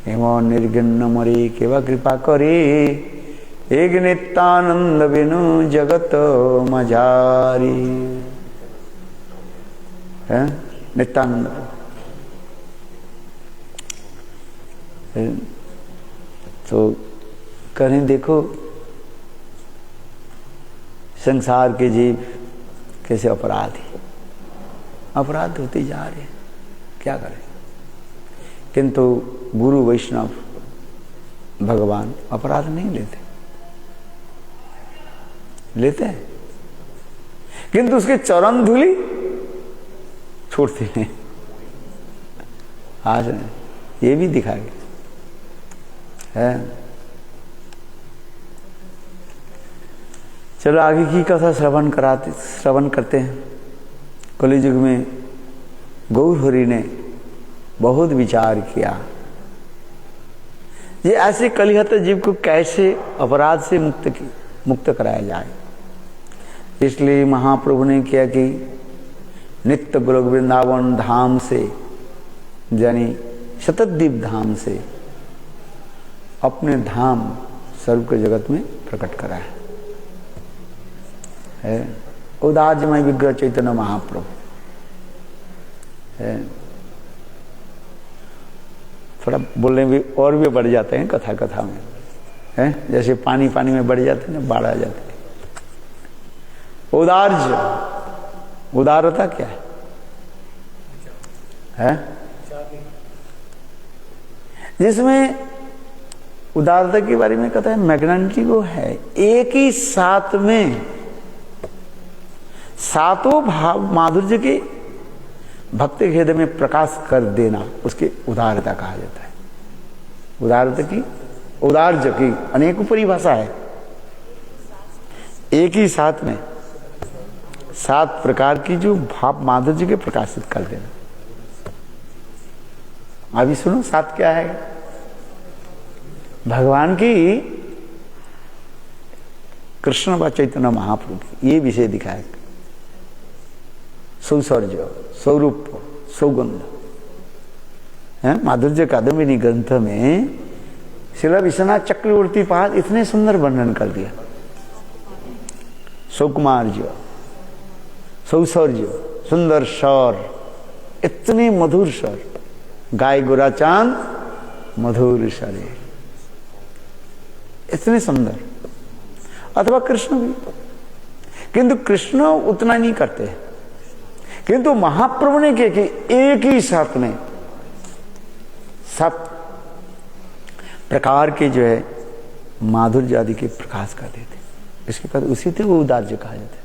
एमन निर्घन मरे केवा कृपा करे, एक नित्यानंद बिनु जगत मझारी। है नित्यानंद। तो करें देखो संसार के जीव कैसे अपराधी अपराध होते जा रहे हैं, क्या करें। किंतु गुरु वैष्णव भगवान अपराध नहीं लेते हैं, किंतु उसके चरण धूलि छोड़ते हैं। आज ये भी दिखाएगा है। चलो आगे की कथा श्रवण करते हैं। कलियुग में गौर हरि ने बहुत विचार किया, ये ऐसे कलिहत जीव को कैसे अपराध से मुक्त कराया जाए। इसलिए महाप्रभु ने किया कि नित्य गोलोक वृंदावन धाम से यानी शतद्वीप धाम से अपने धाम सर्व के जगत में प्रकट करा है। उदारमय विग्रह चैतन्य महाप्रभु है। थोड़ा बोलने भी और भी बढ़ जाते हैं कथा में, है जैसे पानी में बढ़ जाते हैं ना, बाढ़ आ जाते हैं। उदारता क्या है? जिसमें उदारता के बारे में कहता है मैग्नेटिक वो है, एक ही साथ में सातों भाव माधुर्य के भक्ति हृदय में प्रकाश कर देना, उसकी उदारता कहा जाता है। उदार्य की अनेकों परिभाषा है। एक ही साथ में 7 प्रकार की जो भाव माधुर्य के प्रकाशित कर देना। अभी सुनो 7 क्या है। भगवान की कृष्ण व चैतन्य महाप्रभु की ये विषय दिखाए। सौसर्य, स्वरूप, सौगंध है। माधुर्य कादम्बिनी ग्रंथ में श्रील विश्वनाथ चक्रवर्ती पाद इतने सुंदर वर्णन कर दिया। सौकुमार्य, सौसर्य, सुंदर स्वर, इतने मधुर स्वर, गाय गोरा चांद मधुर शरीर, इतने सुंदर। अथवा कृष्ण भी, किंतु कृष्ण उतना नहीं करते, किंतु महाप्रभु ने क्या कि एक ही साथ में 7 प्रकार के जो है माधुर्य आदि के प्रकाश कर देते। इसके बाद उसी थे वो उदार्य कहा जाता है।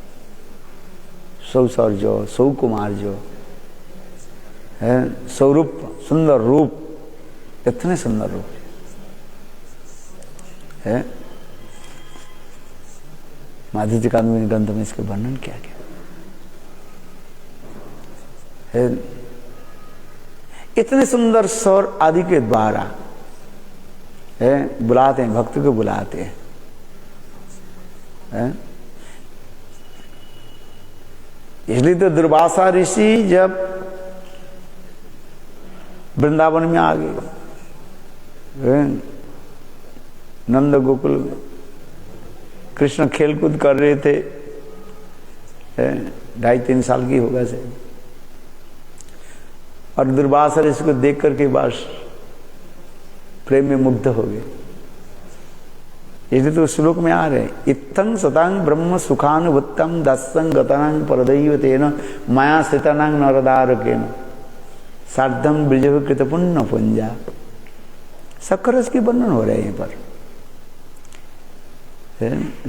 सौसर्य, सौकुमार्य है, स्वरूप, सुंदर रूप, इतने सुंदर रूप है। माधुर्य कादम्बिनी ग्रंथ में इसके वर्णन किया गया है। इतने सुंदर स्वर आदि के द्वारा है बुलाते हैं, भक्त को बुलाते हैं है? इसलिए तो दुर्वासा ऋषि जब वृंदावन में आ गए, नंद गोकुल में कृष्ण खेलकूद कर रहे थे, 2.5-3 साल की होगा से, और दुर्वासा इसको देख करके बस प्रेम में मुग्ध हो गए। ये तो श्लोक में आ रहे, इत्थं सतांग ब्रह्म सुखानुभुत्तम दस्संग गतांग परदैव तेन माया स्थितानांग नरदारकेन सार्धम ब्रजव कृत पुण्य पुंजा। सक्करस की वर्णन हो रहे हैं यहाँ पर।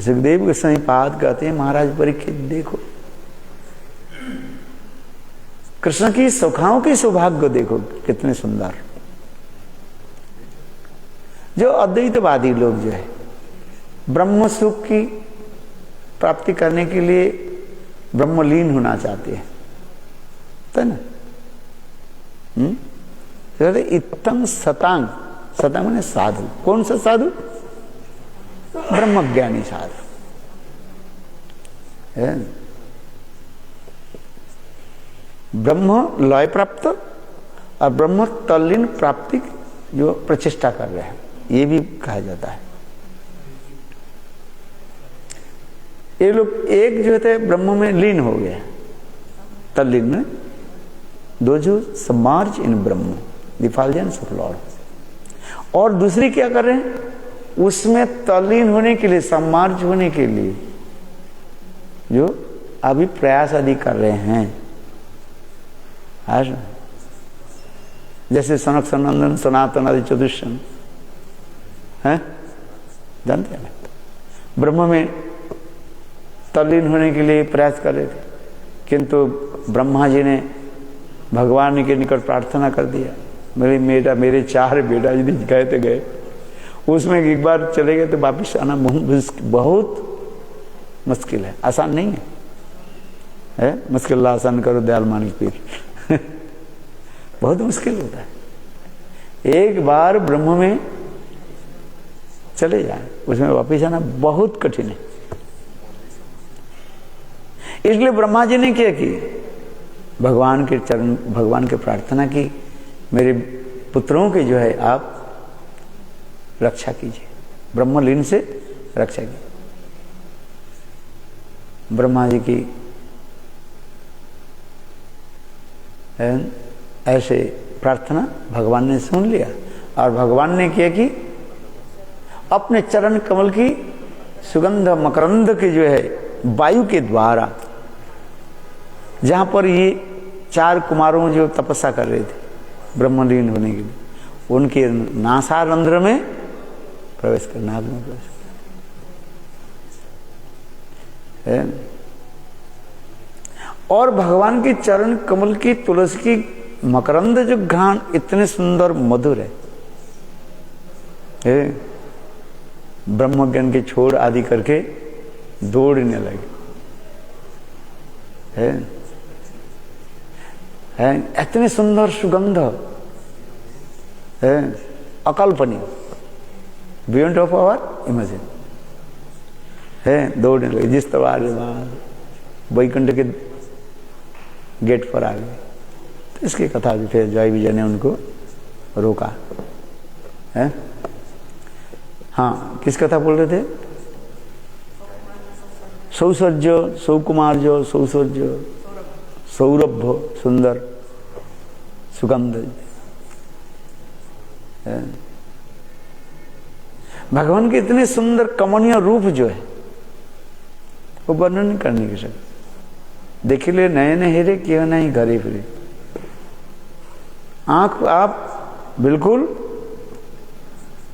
सुखदेव गोस्वामी पाद कहते हैं, महाराज परीक्षित देखो कृष्ण की सुखाओं की सौभाग्य देखो कितने सुंदर। जो अद्वैतवादी लोग जो है ब्रह्म सुख की प्राप्ति करने के लिए ब्रह्मलीन होना चाहते हैं, तो ना इत्तम सतांग, सतांग माने साधु। कौन सा साधु? ब्रह्मज्ञानी साधु। ब्रह्म लय प्राप्त और ब्रह्म तल्लीन प्राप्ति जो प्रचेष्टा कर रहे हैं, ये भी कहा जाता है। ये लोग एक जो थे ब्रह्म में लीन हो गया, तल्लीन में, दो जो submerge in Brahma the इफल्जेंस of Lord, और दूसरी क्या कर रहे हैं, उसमें तल्लीन होने के लिए, सबमर्ज होने के लिए जो अभी प्रयास आदि कर रहे हैं। आज जैसे सनक सनंदन सनातन आदि चतुष्सन है, जानते हैं, ब्रह्म में तल्लीन होने के लिए प्रयास कर रहे थे, किंतु ब्रह्मा जी ने भगवान के निकट प्रार्थना कर दिया, मेरे 4 बेटा यदि गए तो गए, उसमें एक बार चले गए तो वापिस आना बहुत मुश्किल है, आसान नहीं है, मुश्किल आसान करो दयाल मानिक पीर बहुत मुश्किल होता है। एक बार ब्रह्म में चले जाए, उसमें वापिस आना बहुत कठिन है। इसलिए ब्रह्मा जी ने क्या की, भगवान के चरण, भगवान के प्रार्थना की, मेरे पुत्रों की जो है आप रक्षा कीजिए, ब्रह्मलीन से रक्षा कीजिए। ब्रह्मा जी की ऐसे प्रार्थना भगवान ने सुन लिया, और भगवान ने किया कि अपने चरण कमल की सुगंध मकरंद के जो है वायु के द्वारा, जहां पर ये 4 कुमारों जो तपस्या कर रहे थे ब्रह्मलीन होने के लिए, उनके नासारंध्र में प्रवेश कर, नाभ में प्रवेश कर। और भगवान के चरण कमल की तुलसी की मकरंद जो घ्राण इतने सुंदर मधुर है, ब्रह्म ज्ञान के छोड़ आदि करके दौड़ने लगे, है इतने सुंदर सुगंध है, अकल्पनीय, बियॉन्ड ऑफ आवर इमेजिन है, दौड़ने लगे। जिस तरह वैकुंठ के गेट पर आ गए, तो इसकी कथा भी फिर जय विजय ने उनको रोका है। हाँ, किस कथा बोल रहे थे? सौसर्य, सौकुमार्य, सौसर्य, सौरभ, सुंदर सुगंध। भगवान के इतने सुंदर कमनीय रूप जो है वो वर्णन नहीं करने की शक्ति। देख ले नयन हेरे क्यों नहीं घरे फिरे, आंख आप बिल्कुल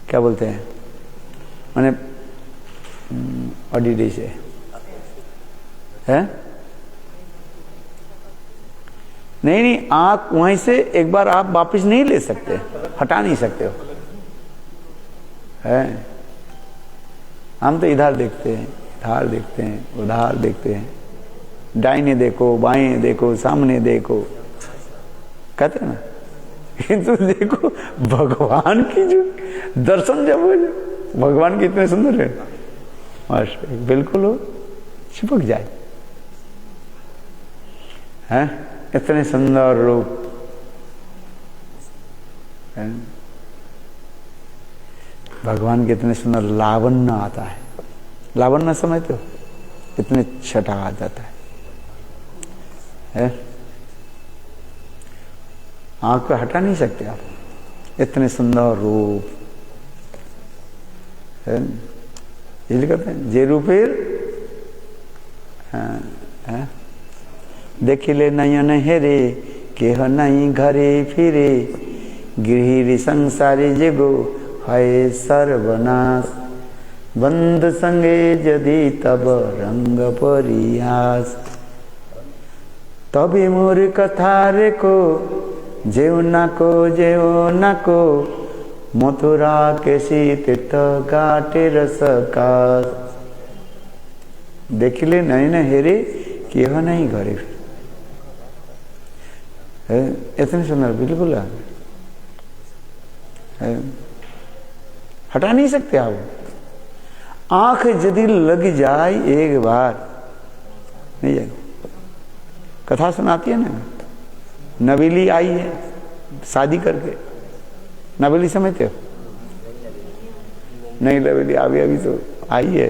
क्या बोलते हैं, माने अडीडी से है, नहीं, आंख वहीं से एक बार आप वापस नहीं ले सकते, हटा नहीं सकते हो, है। हम तो इधर देखते हैं, इधर देखते हैं, उधर देखते हैं, दाहिने देखो, बाएं देखो, सामने देखो, कहते हैं ना, किंतु देखो भगवान की जो दर्शन जब हो, भगवान की इतने सुंदर है, बिल्कुल हो चिपक जाए, हैं, इतने सुंदर रूप हैं? भगवान के इतने सुंदर लावण्य आता है। लावण्य समझते हो? इतने छटा आ जाता है? आंख को हटा नहीं सकते आप, इतने सुंदर रूप है। इसलिए कहते हैं जे रूपेर देखिले नयन हेरे केह नहीं घरे फिरे गृहिणी संसारी जगो है सर्वनाश बंद संगे यदि तब रंग परिहास तबे मोर कथा रे को जेव नाको मथुरा के शीत घाटे रसकास देखिले नयन हेरे केह नहीं घरे फिरे। इतने सुंदर बिल्कुल है, हटा नहीं सकते आप। आंख यदि लग जाए एक बार नहीं जाए। कथा सुनाती है ना, नवेली आई है शादी करके, नवेली समझते हो? नहीं नवेली अभी तो आई है,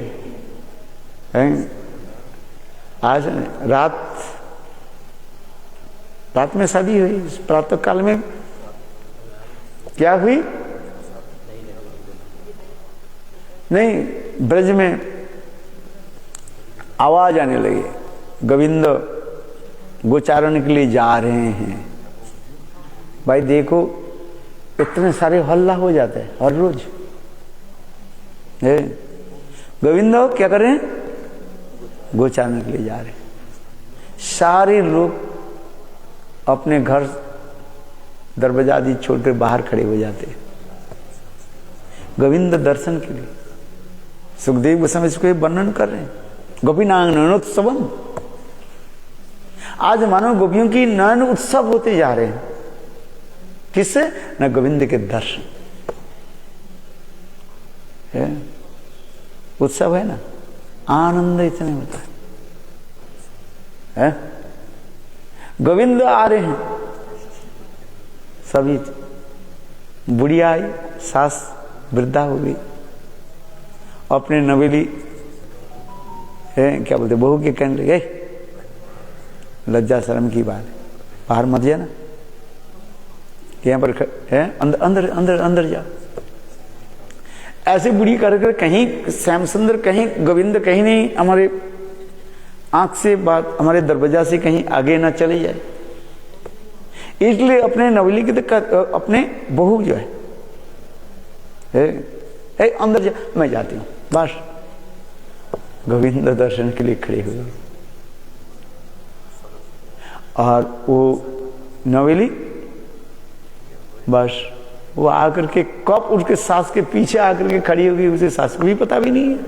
आज रात में शादी हुई। प्रातः काल में क्या हुई? नहीं, ब्रज में आवाज आने लगी, गोविंद गोचारण के लिए जा रहे हैं। भाई देखो इतने सारे हल्ला हो जाते हैं हर रोज। गोविंद क्या कर रहे हैं? गोचारण के लिए जा रहे हैं। सारे लोग अपने घर दरवाजा आदि छोड़ कर बाहर खड़े हो जाते हैं गोविंद दर्शन के लिए। सुखदेव गोस्वामी इसको वर्णन कर रहे हैं, गोपीनांग नयनोत्सवम। आज मानो गोपियों की नयन उत्सव होते जा रहे हैं। किससे? न गोविंद के दर्शन है, उत्सव है ना, आनंद इतने होता है? गोविंद आ रहे हैं। सभी बुढ़िया आई, सास वृद्धा हो गई, अपने नवेली क्या बोलते बहू के कहने लगे, लज्जा शर्म की बात है, बाहर मत जाना, यहाँ पर है, अंदर अंदर अंदर जाओ। ऐसे बुढ़ी कर कहीं श्याम सुंदर, कहीं गोविंद कहीं नहीं, हमारे आंख से बात, हमारे दरवाजा से कहीं आगे ना चले जाए। इसलिए अपने नवली की अपने बहू जो है अंदर जा, मैं जाती हूँ, बस गोविंद दर्शन के लिए खड़े हुए। और वो नवेली बस वो आकर के कब उसके सास के पीछे आकर के खड़ी होगी, उसे सास को भी पता भी नहीं है।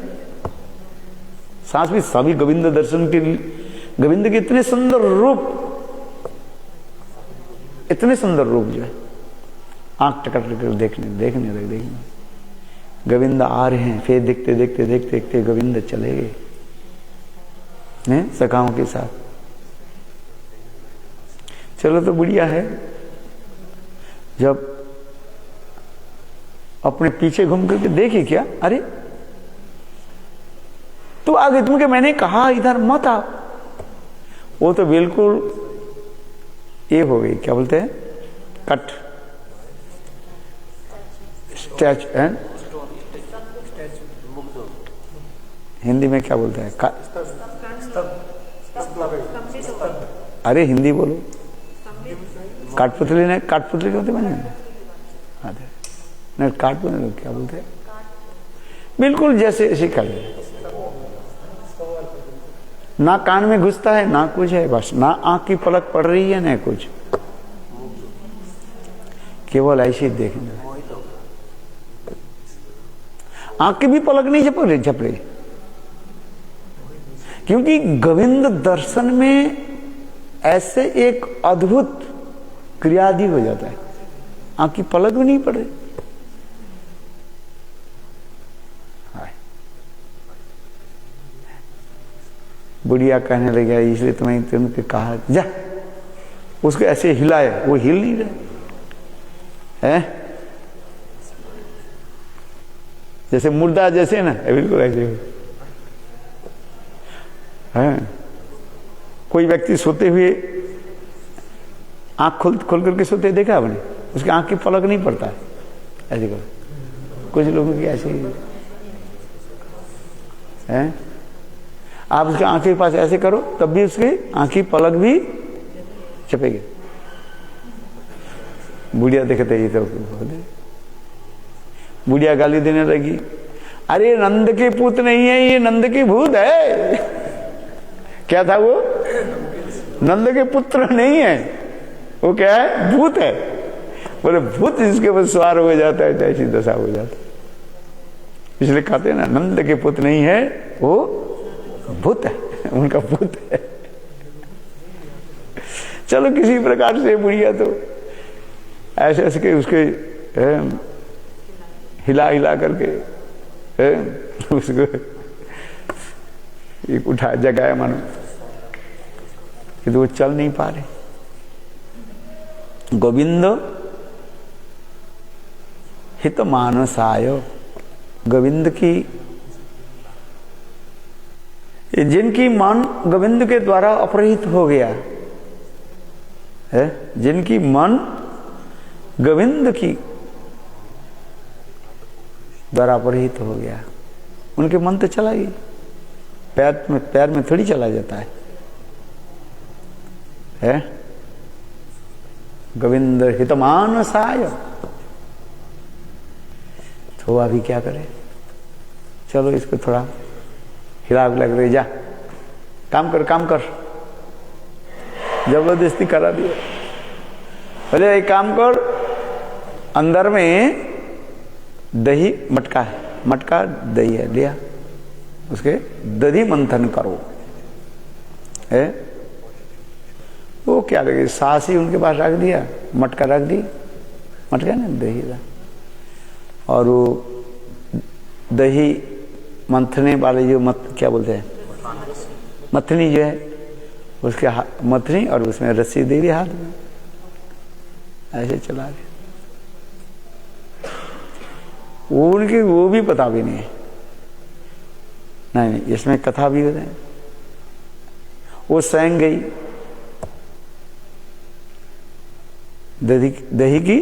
सास भी सभी गोविंद दर्शन के लिए, गोविंद के इतने सुंदर रूप, इतने सुंदर रूप जो है, आंख टकट कर देखने गोविंद आ रहे हैं। फिर देखते देखते गोविंद चले गए सखाओं के साथ। चलो तो बढ़िया है। जब अपने पीछे घूम करके देखे, क्या अरे तू आगे, तुमके मैंने कहा इधर मत आ। वो तो बिल्कुल ये हो गई, क्या बोलते हैं, कट स्टैच है, हिंदी में क्या बोलते हैं, अरे हिंदी बोलो, काठपुतली ने, काठपुतली कहते मैंने नहीं, काठपुतली क्या बोलते हैं, बिल्कुल जैसे ऐसे कर ले, ना कान में घुसता है ना कुछ है, बस ना आंख की पलक पड़ रही है ना कुछ, केवल ऐसे ही देखना। आंख की भी पलक नहीं झप रही, क्योंकि गोविंद दर्शन में ऐसे एक अद्भुत क्रियादि हो जाता है, आंख की पलक भी नहीं पड़ रही। बुढ़िया कहने लगा, इसलिए तुमने कहा जा, उसको ऐसे हिलाए, वो हिल नहीं रहे हैं। जैसे मुर्दा जैसे ना, बिल्कुल ऐसे है। कोई व्यक्ति सोते हुए आंख खोल करके सोते देखा आपने? उसकी आंख की पलक नहीं पड़ता है, ऐसे करो। कुछ लोगों की ऐसे ही है। आप उसके आंख के पास ऐसे करो तब भी उसकी आंख की पलक भी चपेगी। बुढ़िया देखते ही तो बुढ़िया गाली देने लगी, अरे नंद के पुत नहीं है, ये नंद के भूत है। क्या था वो? नंद के पुत्र नहीं है, वो क्या है? भूत है। बोले भूत जिसके ऊपर सवार हो जाता है ऐसी दशा हो जाती है। इसलिए कहते हैं ना, नंद के पुत्र नहीं है, वो भूत है, उनका भूत है। चलो किसी प्रकार से बुढ़िया तो ऐसे ऐसे के उसके हिला हिला करके उसको एक उठा जगाया मानो कि तो वो चल नहीं पा रहे। गोविंद हित मानसाय, गोविंद की, जिनकी मन गोविंद के द्वारा अपहृत हो गया है, जिनकी मन गोविंद की द्वारा अपहृत हो गया, उनके मन तो चला गया, पैर में थोड़ी चला जाता है? गोविंद हितमानसाय। तो अभी क्या करें? चलो इसको थोड़ा हिला लग रही, जा काम कर। जबरदस्ती करा दिया। बोले एक काम कर, अंदर में दही मटका है, मटका दही है, लिया, उसके दधी मंथन करो है। वो क्या लगे, सास ही उनके पास रख दिया, मटका रख दी, मटका ना दही था, और वो दही मंथने वाले जो क्या बोलते हैं, मथनी जो है, उसके मथनी और उसमें रस्सी दे दी हाथ में, ऐसे चला रहे। उनकी वो भी पता भी नहीं है। नहीं, इसमें कथा भी है। वो सैंग गई दही की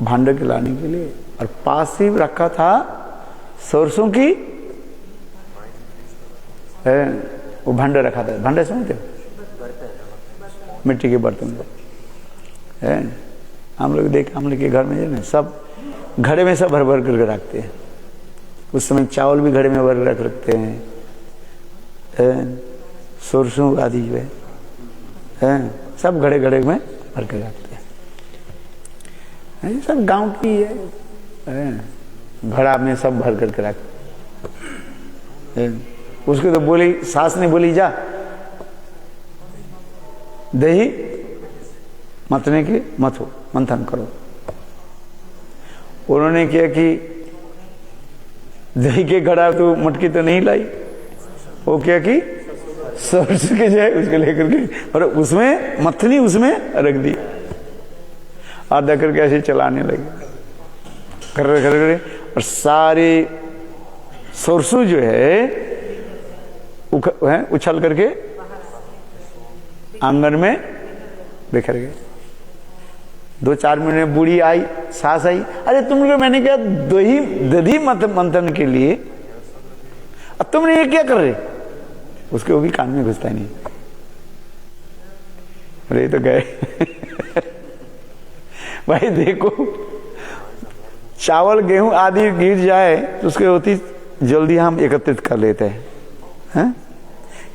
भांडे के लाने के लिए, और पास ही रखा था सरसों की वो भांडे रखा था। भांडे समझते हो? मिट्टी के बर्तन है। हम लोग देख, हम लोग के घर में जो ना सब घड़े में सब भर भर करके रखते हैं। उस समय चावल भी घड़े में भर रख रखते हैं, सरसों आदि जो है सब घड़े घड़े में भर के रखते हैं। ये सब गांव की है, घड़ा में सब भर करके रखते। उसको तो बोली, सास ने बोली जा दही मतने की मथो, मंथन करो। उन्होंने किया कि दही के घड़ा तो मटकी तो नहीं लाई, वो क्या कि सरसों के जाए उसको लेकर के और उसमें मथनी उसमें रख दी, आधा करके ऐसे चलाने लगे कर, और सारे सरसों जो है उछल करके आंगन में बिखर गए। 2-4 मिनट में बूढ़ी आई, सास आई, अरे तुम लोग, मैंने कहा दही मंथन के लिए, अब तुमने ये क्या कर रहे? उसके वो भी कान में घुसता ही नहीं। अरे तो गए। भाई देखो, चावल गेहूं आदि गिर जाए तो उसके होती जल्दी हम एकत्रित कर लेते हैं,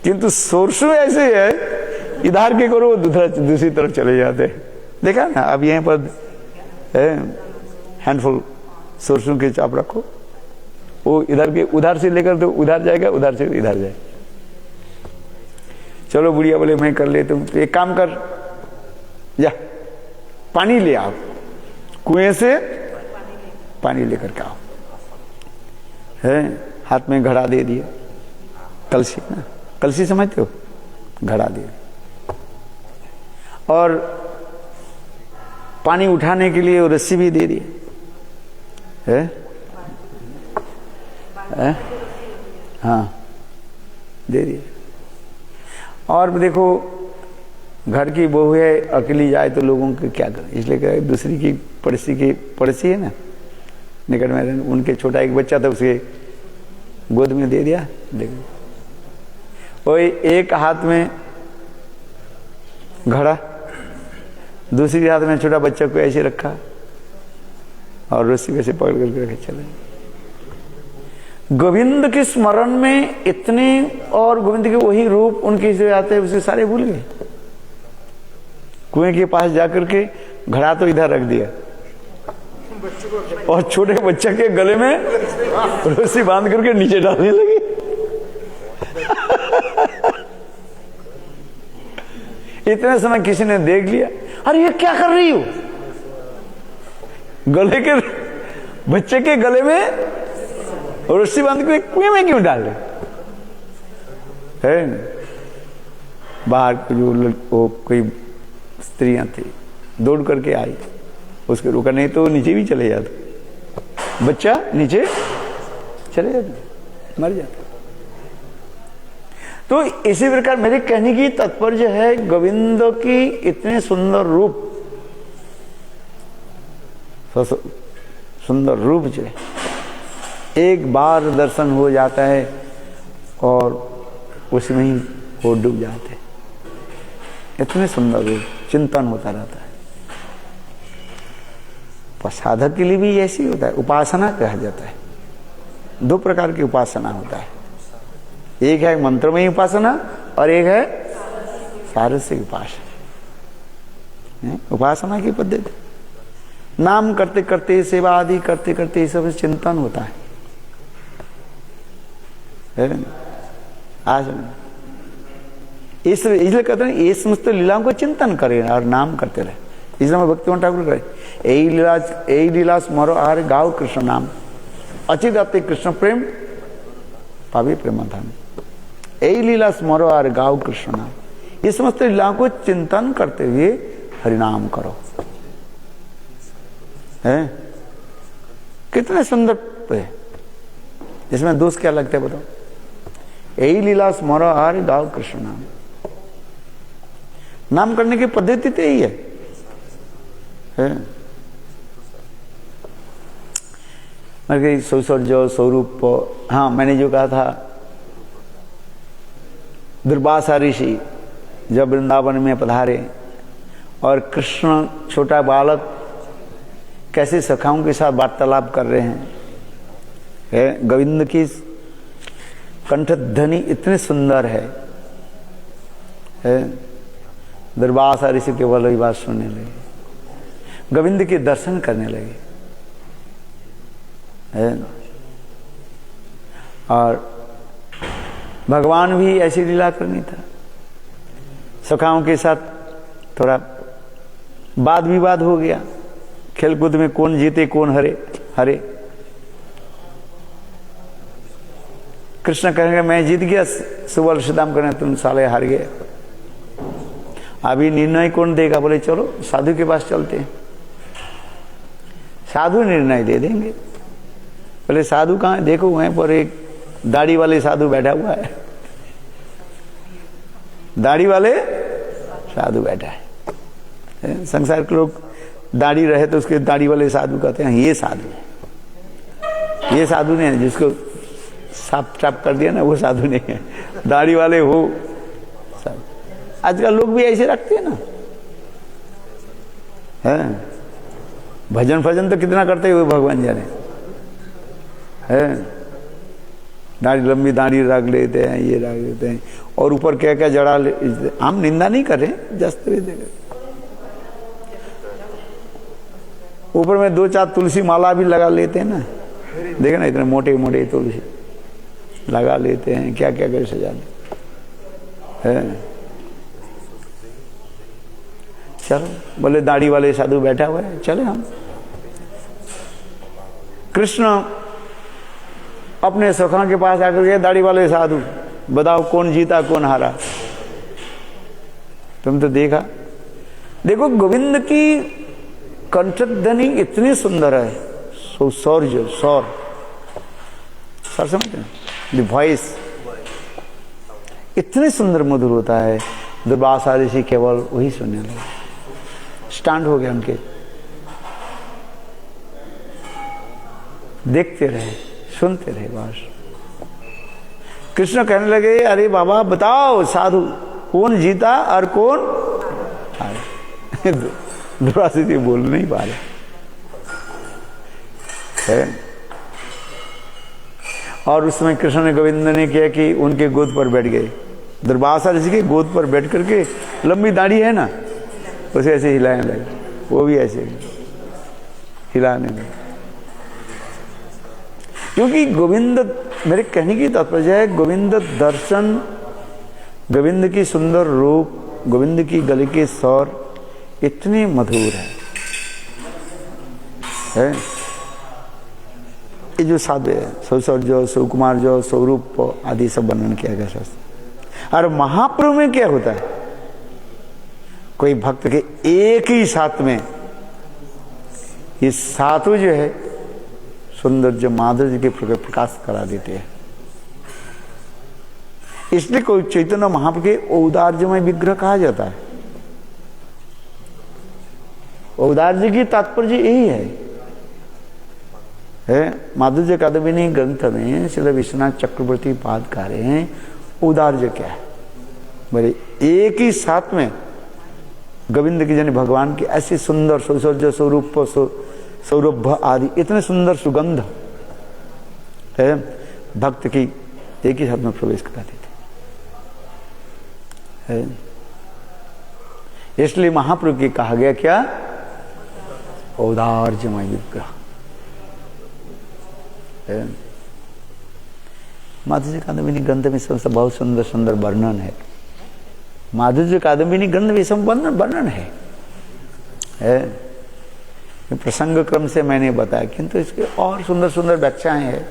किंतु सरसों ऐसे है, इधर के करो दूसरी तरफ चले जाते हैं। देखा ना, अब यहीं पर हैंडफुल सरसों के चाप रखो, वो इधर के उधर से लेकर तो उधर जाएगा, उधर से इधर जाए। चलो बुढ़िया बोले मैं कर लेता हूँ, तो एक काम कर, जा पानी ले आओ, कुएं से पानी लेकर के आओ। है, हाथ में घड़ा दे दिया, कलसी ना, कलसी समझते हो, घड़ा दे, और पानी उठाने के लिए रस्सी भी दे दी है, हाँ दे दिया। और देखो घर की बहू है, अकेली जाए तो लोगों के क्या करें, इसलिए कहे दूसरी की पड़ोसी है ना निकट में, उनके छोटा एक बच्चा था, उसके गोद में दे दिया। देखो वही एक हाथ में घड़ा, दूसरी हाथ में छोटा बच्चा को ऐसे रखा और रस्सी वैसे पकड़ करके रखे चले। गोविंद के स्मरण में इतने, और गोविंद के वही रूप उनके जो आते हैं उसे सारे भूल गए। कुएं के पास जाकर के घड़ा तो इधर रख दिया और छोटे बच्चे के गले में रस्सी बांध करके नीचे डालने लगे। इतने समय किसी ने देख लिया, अरे ये क्या कर रही हो, गले के बच्चे के गले में रस्सी बांध के कुएं में क्यों डाले है? बाहर जो वो कोई स्त्रियां थी दौड़ करके आई, उसके रोका, नहीं तो नीचे भी चले जाते, बच्चा नीचे चले जाते, मर जाता। तो इसी प्रकार मेरे कहने की तात्पर्य है, गोविंद की इतने सुंदर रूप, सुंदर रूप जो है एक बार दर्शन हो जाता है और उसमें ही वो डूब जाते हैं। इतने सुंदर रूप, चिंतन होता रहता है। पर साधक के लिए भी ऐसी होता है, उपासना कहा जाता है। दो प्रकार की उपासना होता है, एक है मंत्रमयी उपासना और एक है सारस्वती उपासना। उपासना की पद्धति नाम करते करते, सेवा आदि करते करते ये सब चिंतन होता है। आज इसलिए कहते हैं ये समस्त लीलाओं को चिंतन करें और नाम करते रहे। इसलिए मैं भक्तिवंत ठाकुर कहे, यही लीला स्मरो आहार गाओ कृष्ण नाम, अचित अति कृष्ण प्रेम पावे प्रेमाधाम। यही लीला स्मरो आहार गाओ कृष्ण नाम, ये समस्त लीलाओं को चिंतन करते हुए हरिनाम करो। है कितने सुंदर है, इसमें दोष क्या लगते बताओ? यही लीला स्मरो आहार गाओ कृष्ण नाम, नाम करने की पद्धति तो यही है। सौसर्ज स्वरूप, हाँ मैंने जो कहा था, दुर्वासा ऋषि जब वृंदावन में पधारे और कृष्ण छोटा बालक कैसे सखाओं के साथ वार्तालाप कर रहे हैं। गोविंद की कंठध्वनि इतनी सुंदर है। दुर्वासा ऋषि केवल वही बात सुनने लगे, गोविंद के दर्शन करने लगे। और भगवान भी ऐसी लीला करनी था। सखाओं के साथ थोड़ा वाद विवाद हो गया, खेलकूद में कौन जीते कौन हरे। कृष्ण कहेंगे मैं जीत गया, सुबल सुदाम करें तुम साले हार गए। अभी निर्णय कौन देगा? बोले चलो साधु के पास चलते हैं, साधु निर्णय दे देंगे। बोले साधु कहाँ है? देखो वहीं पर एक दाढ़ी वाले साधु बैठा हुआ है, दाढ़ी वाले साधु बैठा है। संसार के लोग दाढ़ी रहे तो उसके दाढ़ी वाले साधु कहते हैं ये साधु है। ये साधु नहीं है, जिसको साफ साफ कर दिया ना वो साधु नहीं है, दाढ़ी वाले हो साधु। आजकल लोग भी ऐसे रखते हैं ना, है भजन फजन तो कितना करते हुए भगवान जाने, है दाढ़ी लंबी दाढ़ी रख लेते हैं, ये रख लेते हैं और ऊपर क्या क्या जड़ा ले। हम निंदा नहीं कर रहे, जस्ट ऊपर में 2-4 तुलसी माला भी लगा लेते हैं ना, देखे ना इतने मोटे मोटे तुलसी लगा लेते हैं, क्या क्या कर सजाते हैं। चलो बोले दाढ़ी वाले साधु बैठा हुआ है, चले हम। कृष्ण अपने सखा के पास आकर गए, दाढ़ी वाले साधु बताओ कौन जीता कौन हारा? तुम तो देखा, देखो गोविंद की कंठध्वनि इतनी सुंदर है, सौर सर समझते हैं, द वॉइस इतने सुंदर मधुर होता है, दुर्वासा ऋषि केवल वही सुनने लगे, स्टैंड हो गए उनके, देखते रहे, सुनते रहे बस। कृष्ण कहने लगे, अरे बाबा बताओ साधु कौन जीता और कौन हारे। दुर्वासा जी बोल नहीं पा रहे है। और उस समय कृष्ण ने गोविंद ने किया कि उनके गोद पर बैठ गए, दुर्वासा ऋषि के गोद पर बैठ करके, लंबी दाढ़ी है ना, उसे ऐसे हिलाने लगे, वो भी ऐसे हिलाने लगे। क्योंकि गोविंद, मेरे कहने की तात्पर्य है, गोविंद दर्शन, गोविंद की सुंदर रूप, गोविंद की गले के स्वर इतने मधुर है? ये जो साधु है, सौसौर्य, सुकुमार जो, स्वरूप आदि सब वर्णन किया गया शास्त्र। और महाप्रभु में क्या होता है, कोई भक्त के एक ही साथ में ये सातों जो है सुंदर जो माधुर्य के प्रकाश करा देते हैं। इसलिए कोई चैतन्य महाप्रभु के औदार्यमय विग्रह कहा जाता है। औदार्य की तात्पर्य यही है माधुर्य कादम्बिनी ग्रंथ में श्री विश्वनाथ चक्रवर्ती पाद कह रहे हैं, औदार्य क्या है, बोले एक ही साथ में गोविंद की जन भगवान की ऐसी सुंदर सौसौर्य, स्वरूप, सौरभ आदि इतने सुंदर सुगंध है, भक्त की एक ही साथ में प्रवेश कराती थी। इसलिए महाप्रभु की कहा गया क्या, औदार्यमय विग्रह। माधुर्य कादम्बिनी ग्रंथ में सब बहुत सुंदर सुंदर वर्णन है। माधुर्य कादम्बिनी ग्रंथ में सब वर्णन है। प्रसंग क्रम से मैंने बताया, किंतु इसके और सुंदर सुंदर व्याख्याएं हैं।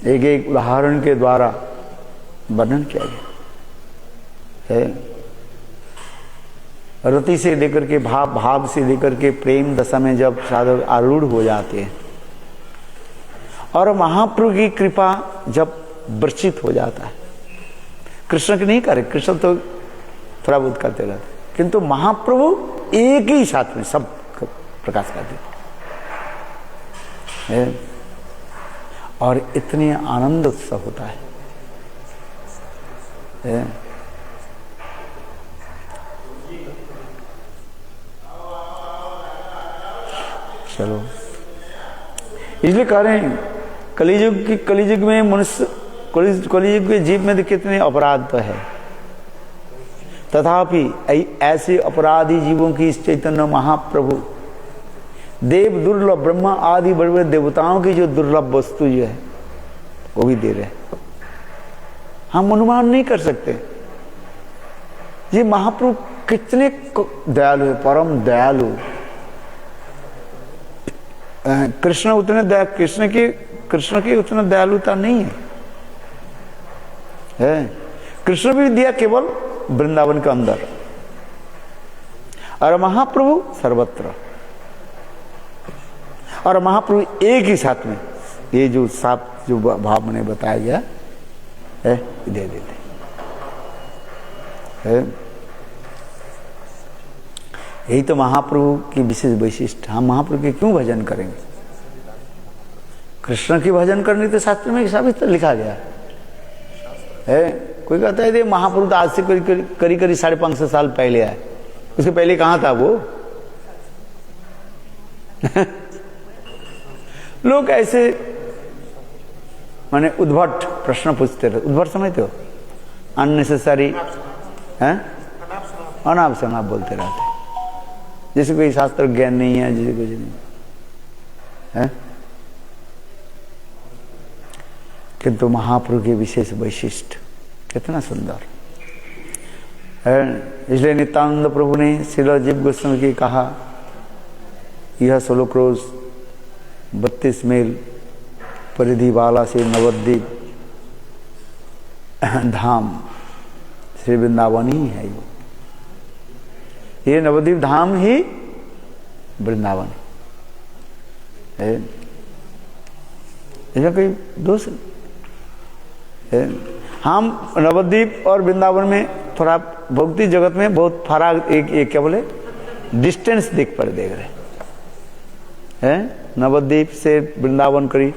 एक एक उदाहरण के द्वारा वर्णन किया गया है। रति से लेकर के भाव, भाव से लेकर के प्रेम दशा में जब साधक आरूढ़ हो जाते हैं और महाप्रभु की कृपा जब वर्षित हो जाता है, कृष्ण की नहीं करे, कृष्ण तो थोड़ा बहुत करते रहते, किंतु महाप्रभु एक ही साथ में सब प्रकाश कर देते और इतने आनंद उत्सव होता है। चलो, इसलिए कह रहे हैं कलियुग में मनुष्य, कलियुग के जीव में कितने अपराध तो है, तथापि ऐसे अपराधी जीवों की इस चैतन्य महाप्रभु देव दुर्लभ, ब्रह्मा आदि बड़े बड़े देवताओं की जो दुर्लभ वस्तु जो है वो भी दे रहे हैं। हम अनुमान नहीं कर सकते ये महाप्रभु कितने दयालु है, परम दयालु। कृष्ण उतने कृष्ण की उतना दयालुता नहीं है। कृष्ण भी दिया केवल वृंदावन के अंदर, और महाप्रभु सर्वत्र, और महाप्रभु एक ही साथ में ये जो सात जो भाव मैंने बताया गया है दे देते है। यही तो महाप्रभु की विशेष वैशिष्ट। हम महाप्रभु के क्यों भजन करेंगे? कृष्ण की भजन करने तो शास्त्र में साबित लिखा गया है। कोई कहता है महाप्रभु तो आज से करीब 550 साल पहले आए, उसके पहले कहाँ था वो? लोग ऐसे माने उद्भट प्रश्न पूछते रहे। उद्भट समझते हो? अननेसेसरी है, अनाप शनाप बोलते रहते, जैसे कोई शास्त्र ज्ञान नहीं है, जैसे कुछ नहीं है। किंतु महाप्रभु की विशेष वैशिष्ट कितना सुंदर है। इसलिए नित्यानंद प्रभु ने श्रील जीव गोस्वामी की कहा, यह 16 क्रोश 32 मील परिधि वाला से नवद्वीप धाम श्री वृंदावन ही है। ये नवद्वीप धाम ही वृंदावन है। इसमें कोई दोष नहीं। हम नवद्वीप और वृंदावन में थोड़ा भौतिक जगत में बहुत फराक एक क्या बोले डिस्टेंस देख रहे हैं। नवद्वीप से वृंदावन करीब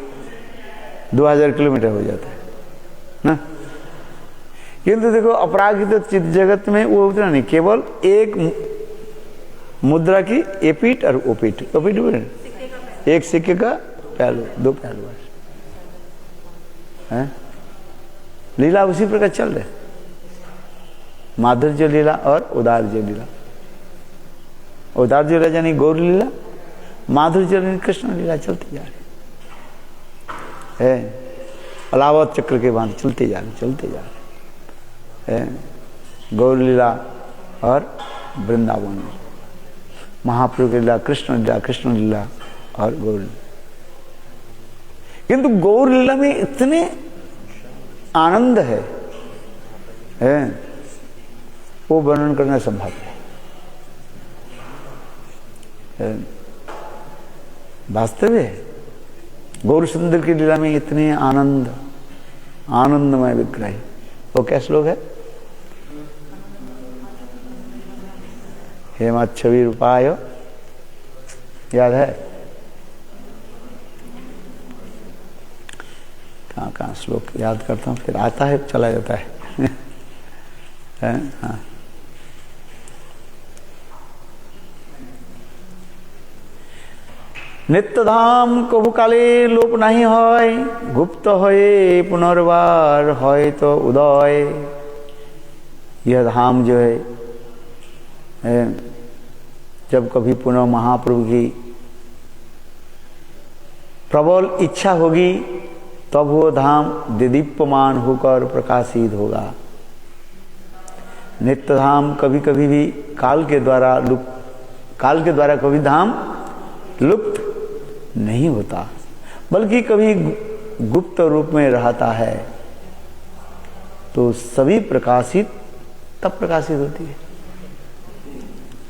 2000 किलोमीटर हो जाता है ना। किंतु देखो अपरागित चित्त जगत में वो उतना नहीं, केवल एक मुद्रा की एपीठ और ओपीठ, ओपीठ एक सिक्के का पहलू, दो पहलू है। लीला उसी प्रकार चल रहे, माधुर्य लीला और उदार्य लीला। उदार्य लीला यानी गौर लीला, माधुर्य लीला कृष्ण लीला चलती जा रही है। अलावत चक्र के बाद चलते जा रहे है। गौर लीला और वृंदावन, महाप्रभु की लीला, कृष्ण लीला और गौर लीला। किंतु गौर लीला में इतने आनंद है वो वर्णन करना संभव है। वास्तव है गौर सुंदर की लीला में इतने आनंदमय विग्रह। वो क्या श्लोक है? हेमाच्छवी रूपाय, याद है? कहाँ श्लोक याद करता हूँ फिर आता है चला जाता है। हाँ। नित्य धाम कबू काले लोप नहीं होय, गुप्त होए पुनर्वार होय तो उदय। यह धाम जो है जब कभी पुनः महाप्रभु की प्रबल इच्छा होगी तब वो धाम दिदीप्यमान होकर प्रकाशित होगा। नित्य धाम कभी कभी भी काल के द्वारा कभी धाम लुप्त नहीं होता, बल्कि कभी गुप्त रूप में रहता है। तो सभी प्रकाशित तब प्रकाशित होती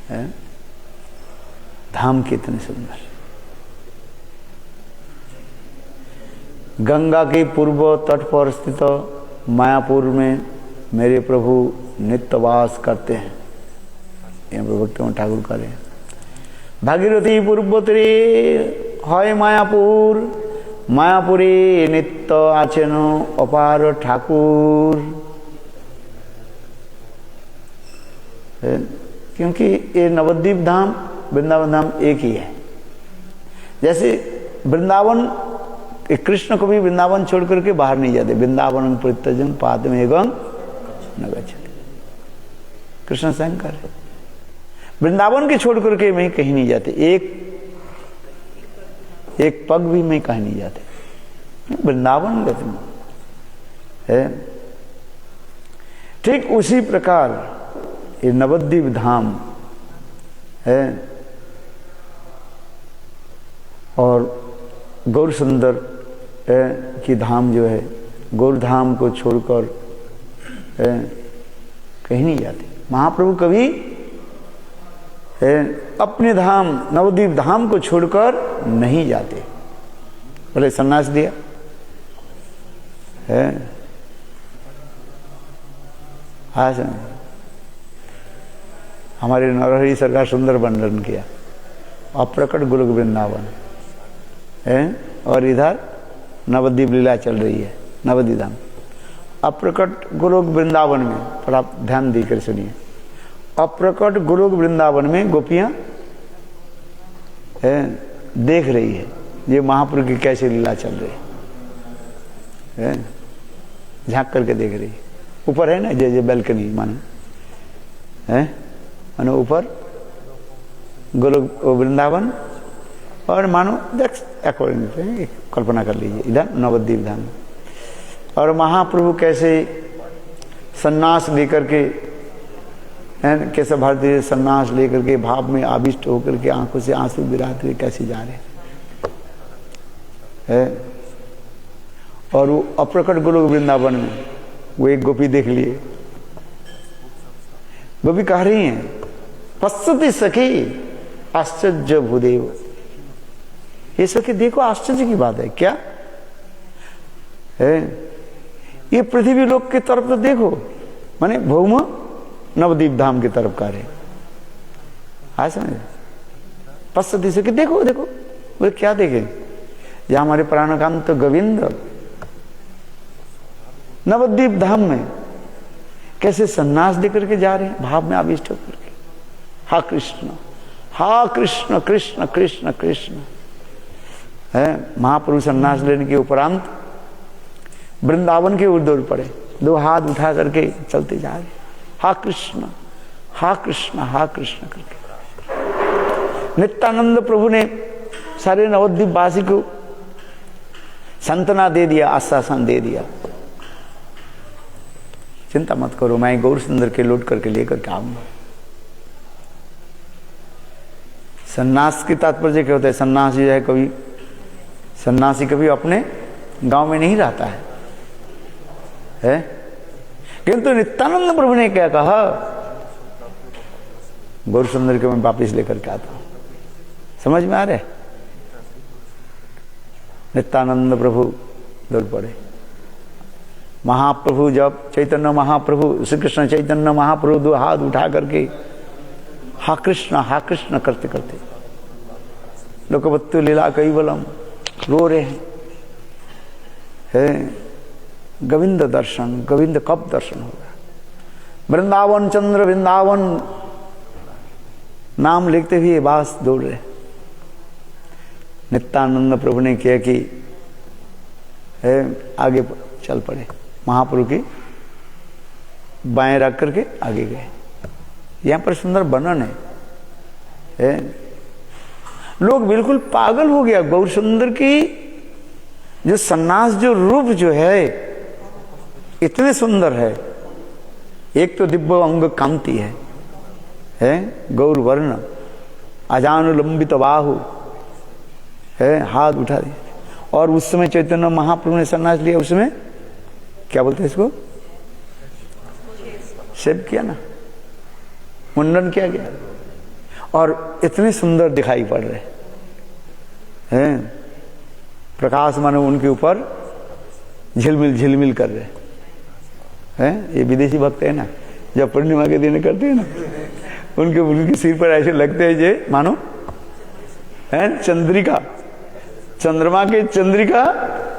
है। धाम कितने सुंदर। गंगा के पूर्व तट पर स्थित मायापुर में मेरे प्रभु नित्यवास करते हैं। यहाँ पर भक्ति ठाकुर करे भागीरथी पूर्वोत्तरे হয় मायापुर, मायापुरे नित्य आचेन अपार ठाकुर। क्योंकि ये नवद्वीप धाम वृंदावन धाम एक ही है। जैसे वृंदावन कृष्ण को भी वृंदावन छोड़ करके बाहर नहीं जाते। वृंदावन परित्यजन पादम एवं न गच्छति। कृष्ण स्वयं कर वृंदावन के छोड़ करके मैं कहीं नहीं जाते, एक पग भी मैं कहीं नहीं जाते, वृंदावन गति है। ठीक उसी प्रकार ये नवद्वीप धाम है और गौर सुंदर की धाम जो है, गौर धाम को छोड़कर कहीं नहीं जाते। महाप्रभु कभी अपने धाम नवद्वीप धाम को छोड़कर नहीं जाते। बोले सन्यास दिया है। हाँ हमारे नरहरि सरकार सुंदर वर्णन किया। अप्रकट गोलोक वृंदावन है और इधर नवद्वीप लीला चल रही है, नवद्वीप धाम। अप्रकट गोलोक वृंदावन में थोड़ा ध्यान देकर सुनिए। अप्रकट गोलोक वृंदावन में गोपियां देख रही है ये महाप्रभु की कैसी लीला चल रही है, झांक करके देख रही है। ऊपर है ना जय बैल्कनी मानो है, मानो ऊपर गोलोक वृंदावन और मानो अकॉर्डिंग कल्पना कर लीजिए इधर नवद्वीप धाम। और महाप्रभु कैसे सन्यास लेकर के कैसे भारतीय सन्यास लेकर के भाव में आविष्ट होकर के आंखों से आंसू गिराते हुए कैसे जा रहे हैं। और वो अप्रकट गोलोक वृंदावन में वो एक गोपी देख लिए, गोपी कह रही हैं पश्यति सखी आश्चर्य भूदेव। ये सखी देखो आश्चर्य की बात है क्या, है। ये पृथ्वी लोक की तरफ तो देखो, माने भौम नवदीप धाम की तरफ का रहे। हाँ समझ पश्चिम से कि देखो देखो, बोले क्या देखे, जहां हमारे प्राणकांत तो गोविंद नवद्वीप धाम में कैसे सन्यास देकर के जा रहे हैं, भाव में आविष्ट होकर के। हा कृष्ण कृष्ण कृष्ण कृष्ण है। महाप्रभु सन्यास लेने के उपरांत वृंदावन के ओर दौड़ पड़े, दो हाथ उठा करके चलते जा रहे, हा कृष्ण करके। नित्यानंद प्रभु ने सारे नवद्वीप वासी को सांत्वना दे दिया, आश्वासन दे दिया, चिंता मत करो, मैं गौर सुंदर के लौट करके लेकर के आऊंगा। सन्यास की तात्पर्य क्या होता है, सन्यासी जो है कभी सन्यासी कभी अपने गांव में नहीं रहता है? किंतु नित्यानंद प्रभु ने क्या कहा, गौर सुंदर को मैं वापिस लेकर के आता हूं। समझ में आ रहा है? नित्यानंद प्रभु दौड़ पड़े। महाप्रभु जब चैतन्य महाप्रभु श्री कृष्ण चैतन्य महाप्रभु दो हाथ उठा करके हा कृष्ण करते करते लोकवत्तु लीला कैवलम रो रहे हैं। गोविंद दर्शन, गोविंद कब दर्शन होगा? वृंदावन चंद्र वृंदावन नाम लिखते हुए बास दौड़ रहे। नित्यानंद प्रभु ने किया कि आगे चल पड़े, महाप्रभु की बाएं रख करके आगे गए। यहां पर सुंदर वर्णन है। लोग बिल्कुल पागल हो गया। गौर सुंदर की जो सन्यास जो रूप जो है इतने सुंदर है। एक तो दिव्य अंग कांति है गौर वर्ण, अजानुलंबित बाहु है, हाथ उठा दिया। और उस समय चैतन्य महाप्रभु ने सन्यास लिया, उसमें क्या बोलते हैं इसको, शेव किया ना, मुंडन किया गया, और इतने सुंदर दिखाई पड़ रहे हैं। प्रकाश मानो उनके ऊपर झिलमिल झिलमिल कर रहे हैं। ये विदेशी भक्त है ना, जब पूर्णिमा के दिन करते हैं ना, उनके सिर पर ऐसे लगते हैं जे मानो है चंद्रिका, चंद्रमा के चंद्रिका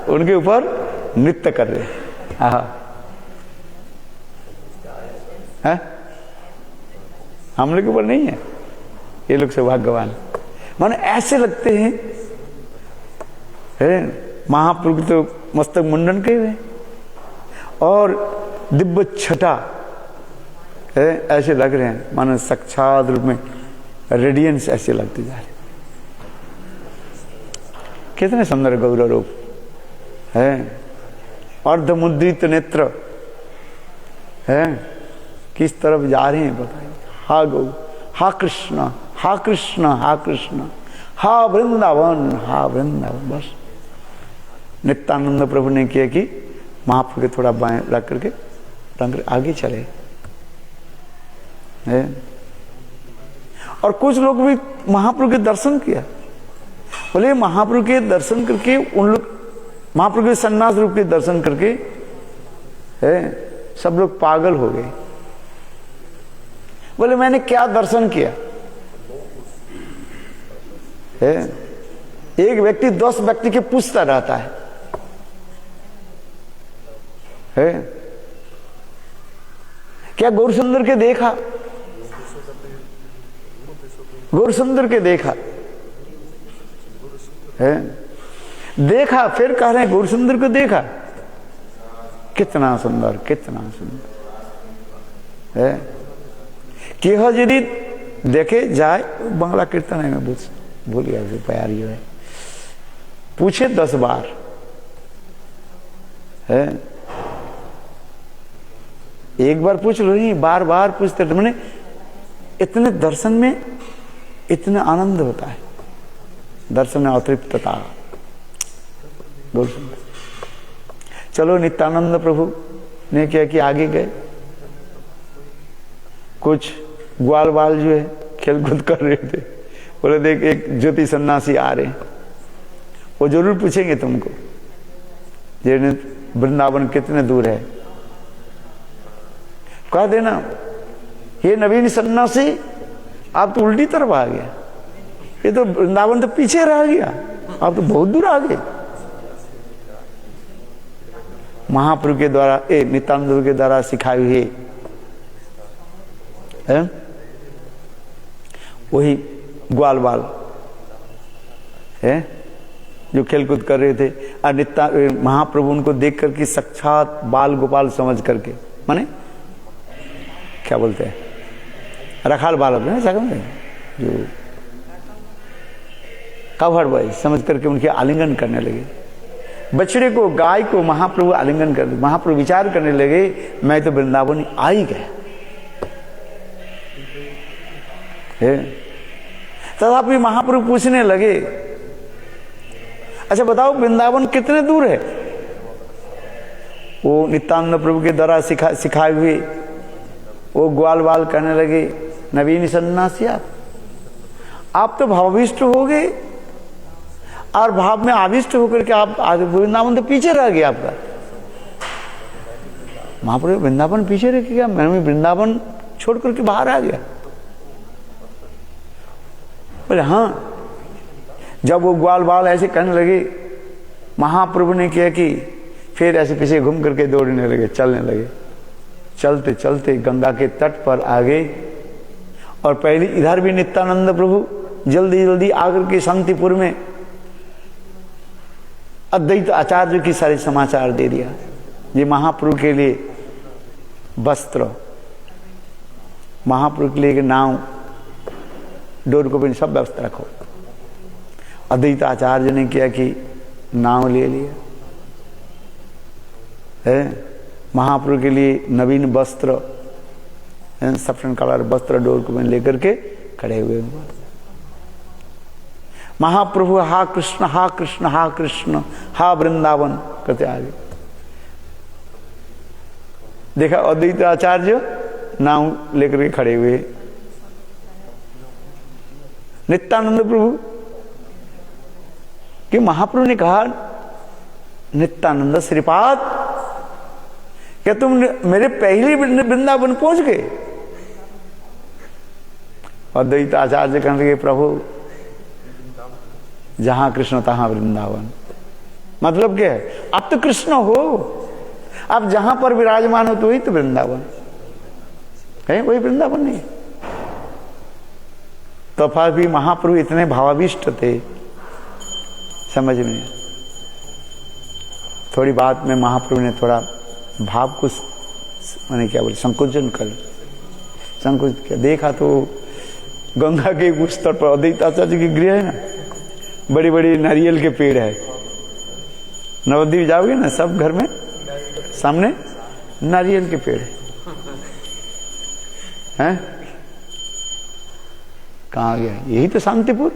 उनके ऊपर नृत्य कर रहे हैं। हम लोग के ऊपर नहीं है, ये लोग सौभाग्यवान मानो ऐसे लगते हैं। महाप्रभु तो मस्तक मुंडन के हुए और दिव्य छटा है, ऐसे लग रहे हैं मानो साक्षात रूप में रेडियंस ऐसे लगते जा रहे। कितने सुंदर गौर रूप है। अर्धमुद्रित नेत्र है, किस तरफ जा रहे हैं बताइए। हा गौ, हा कृष्ण हा वृंदावन, हा वृंदावन। बस नित्यानंद प्रभु ने किया कि महाप्रभु के थोड़ा बाएं रख करके आगे चले है। और कुछ लोग भी महाप्रभु के दर्शन किया। बोले महाप्रभु के दर्शन करके उन लोग, महाप्रभु के सन्यास रूप के दर्शन करके है सब लोग पागल हो गए। बोले मैंने क्या दर्शन किया है। एक व्यक्ति 10 व्यक्ति के पूछता रहता है। क्या गौर सुंदर के देखा, गौर सुंदर के देखा है, देखा फिर कह रहे हैं गौर सुंदर को देखा। कितना सुंदर, कितना सुंदर है कि यदि देखे जाए। बांग्ला कीर्तन है, मैं भूल गया प्यारी है। पूछे 10 बार है, एक बार पूछ लो नहीं, बार बार पूछते। तो मैंने इतने दर्शन में इतना आनंद होता है, दर्शन में अतृप्तता। चलो नित्यानंद प्रभु ने क्या कि आगे गए। कुछ ग्वाल बाल जो है खेलकूद कर रहे थे। बोले देख एक ज्योति सन्यासी आ रहे हैं, वो जरूर पूछेंगे तुमको। वृंदावन कितने दूर है। कह देना ये नवीन सन्यासी आप तो उल्टी तरफ आ गया, ये तो वृंदावन तो पीछे रह गया, आप तो बहुत दूर आ गए। महाप्रभु के द्वारा नित्यानंद के द्वारा सिखाई हुई है वही ग्वाल बाल है जो खेलकूद कर रहे थे, और महाप्रभु उनको देख करके साक्षात बाल गोपाल समझ करके, माने क्या बोलते हैं, रखाल बालक है जो कवर बॉय समझ करके उनके आलिंगन करने लगे। बछड़े को, गाय को महाप्रभु आलिंगन कर, महाप्रभु विचार करने लगे मैं तो वृंदावन आ ही गया। तथापि महाप्रभु पूछने लगे अच्छा बताओ वृंदावन कितने दूर है। वो नित्यानंद प्रभु के द्वारा सिखाए हुए वो ग्वाल बाल करने लगे नवीन सन्यासी आप तो भावाविष्ट हो गए और भाव में आविष्ट होकर के आप आगे, वृंदावन तो पीछे रह गया आपका। महाप्रभु वृंदावन पीछे रह गया, मैं वृंदावन छोड़ करके बाहर आ गया। बोले हाँ। जब वो ग्वाल बाल ऐसे कहने लगे महाप्रभु ने किया कि फिर ऐसे पीछे घूम करके दौड़ने लगे, चलने लगे। चलते चलते गंगा के तट पर आ गए और पहले इधर भी नित्यानंद प्रभु जल्दी जल्दी आकर के शांतिपुर में अद्वैत आचार्य की सारे समाचार दे दिया। ये महाप्रभु के लिए वस्त्र, महाप्रभु के लिए नाव, डोर को भी सब व्यवस्था रखो। अद्वैत आचार्य ने किया कि नाव ले लिया है, महाप्रभु के लिए नवीन वस्त्र, सफरन कलर वस्त्र डोर को लेकर के खड़े हुए। महाप्रभु हा कृष्ण हा कृष्ण हा कृष्ण हा वृंदावन करते आगे। देखा अद्वैत आचार्य नाव लेकर के खड़े हुए। नित्यानंद प्रभु कि महाप्रभु ने कहा नित्यानंद श्रीपाद क्या तुम मेरे पहले वृंदावन पहुंच गए। अद्वैत आचार्य कहने लगे प्रभु जहां कृष्ण तहां वृंदावन। मतलब क्या है, आप तो कृष्ण हो, आप जहां पर विराजमान हो तो वही तो वृंदावन है, वही वृंदावन नहीं। तो फिर भी महाप्रभु इतने भावाविष्ट थे, समझ में थोड़ी बात में महाप्रभु ने थोड़ा भाव को मैंने क्या बोले संकोचन कर, संकोच किया। देखा तो गंगा के उस तट पर अद्वैत आचार्य की गृह है ना, बड़ी बड़ी नारियल के पेड़ है। नवद्वीप जाओगे ना, सब घर में सामने नारियल के पेड़ हैं। कहाँ गया, यही तो शांतिपुर,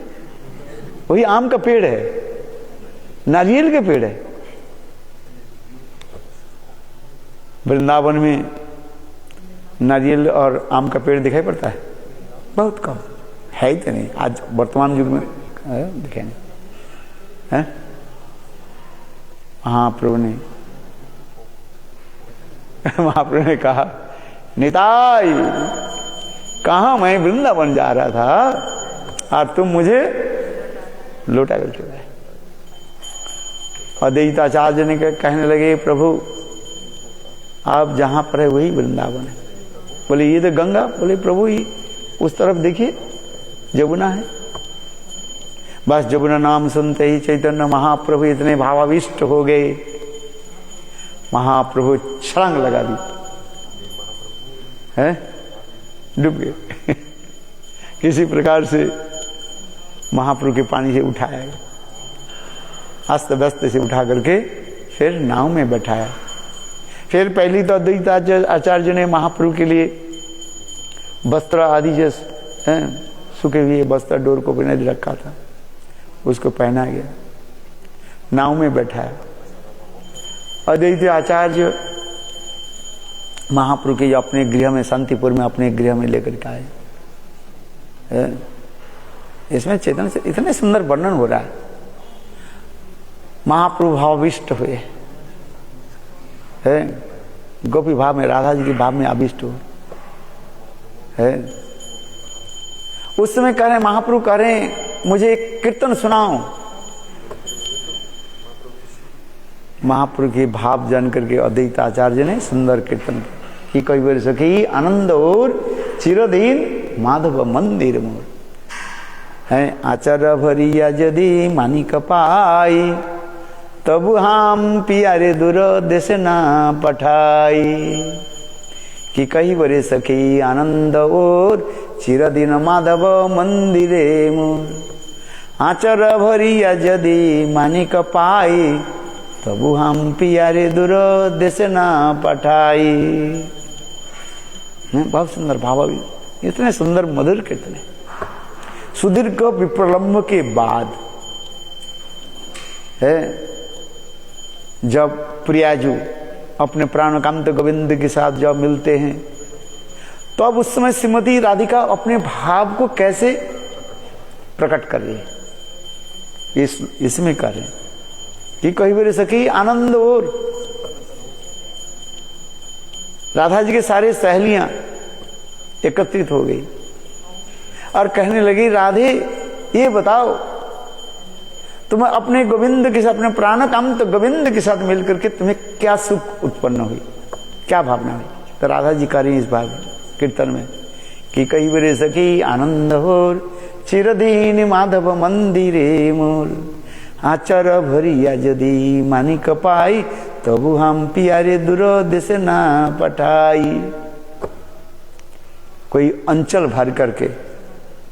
वही आम का पेड़ है, नारियल के पेड़ है। वृंदावन में नारियल और आम का पेड़ दिखाई पड़ता है, बहुत कम है ही तो नहीं। आज वर्तमान युग में दिखे नहीं है। महाप्रभु ने महाप्रभु ने कहा निताई कहा मैं वृंदावन जा रहा था और तुम मुझे लौटा करके लाए। अद्वैत आचार्य ने कहने लगे प्रभु आप जहां पर है वही वृंदावन है। बोले ये तो गंगा, बोले प्रभु ये उस तरफ देखिए जमुना है। बस जमुना नाम सुनते ही चैतन्य महाप्रभु इतने भावाविष्ट हो गए, महाप्रभु छलांग लगा दी है, डूब गए। किसी प्रकार से महाप्रभु के पानी से उठाया, अस्त व्यस्त से उठा करके फिर नाव में बैठाया। फिर पहली तो अद्वैत आचार्य ने महाप्रभु के लिए वस्त्र आदि जैसे सूखे हुए वस्त्र डोर को पहने रखा था, उसको पहना गया, नाव में बैठाया। अद्वैत आचार्य महाप्रभु के अपने गृह में, शांतिपुर में अपने गृह में लेकर के आए। इसमें चेतन से इतने सुंदर वर्णन हो रहा है। महाप्रभु भावाविष्ट हुए है, गोपी भाव में, राधा जी के भाव में आविष्ट हो है। उस समय कह रहे महाप्रभु कह रहे मुझे एक कीर्तन सुनाओ। महाप्रभु के भाव जान करके अद्वैत आचार्य ने सुंदर कीर्तन की, कई बार सखी आनंद और चिरदीन माधव मंदिर मोर है। आचार्य भरिया यदि मानिक पाई, तब हम पियारे दूर देश ना पठाई। कि कही बरे सखी आनंद और चिरदिन माधव मंदिरे मोर। आचार्य भरिया यदि मानिक पाई, तब हम पियारे दूर देश ना पठाई। बहुत सुंदर भाव, इतने सुंदर मधुर कीर्तन है। सुदीर्घ विप्रलंब के बाद है, जब प्रियाजू अपने प्राणकांत गोविंद के साथ जब मिलते हैं, तो अब उस समय श्रीमती राधिका अपने भाव को कैसे प्रकट कर रही है, इसमें कर रहे हैं कि कही बार सखी आनंद और राधा जी के सारे सहेलियां एकत्रित हो गई और कहने लगी, राधे ये बताओ तुम्हें अपने गोविंद के साथ, अपने प्राणकांत गोविंद के साथ मिलकर के तुम्हें क्या सुख उत्पन्न हुई, क्या भावना हुई। तो राधा जी कह रही इस भाव कीर्तन में कि कही बरे सखी आनंद होर चिरदीन माधव मंदिरे मोर। आचार भरिया यदि मानिक पाई, तब हम पियारे दूर देश ना पठाई। कोई अंचल भर करके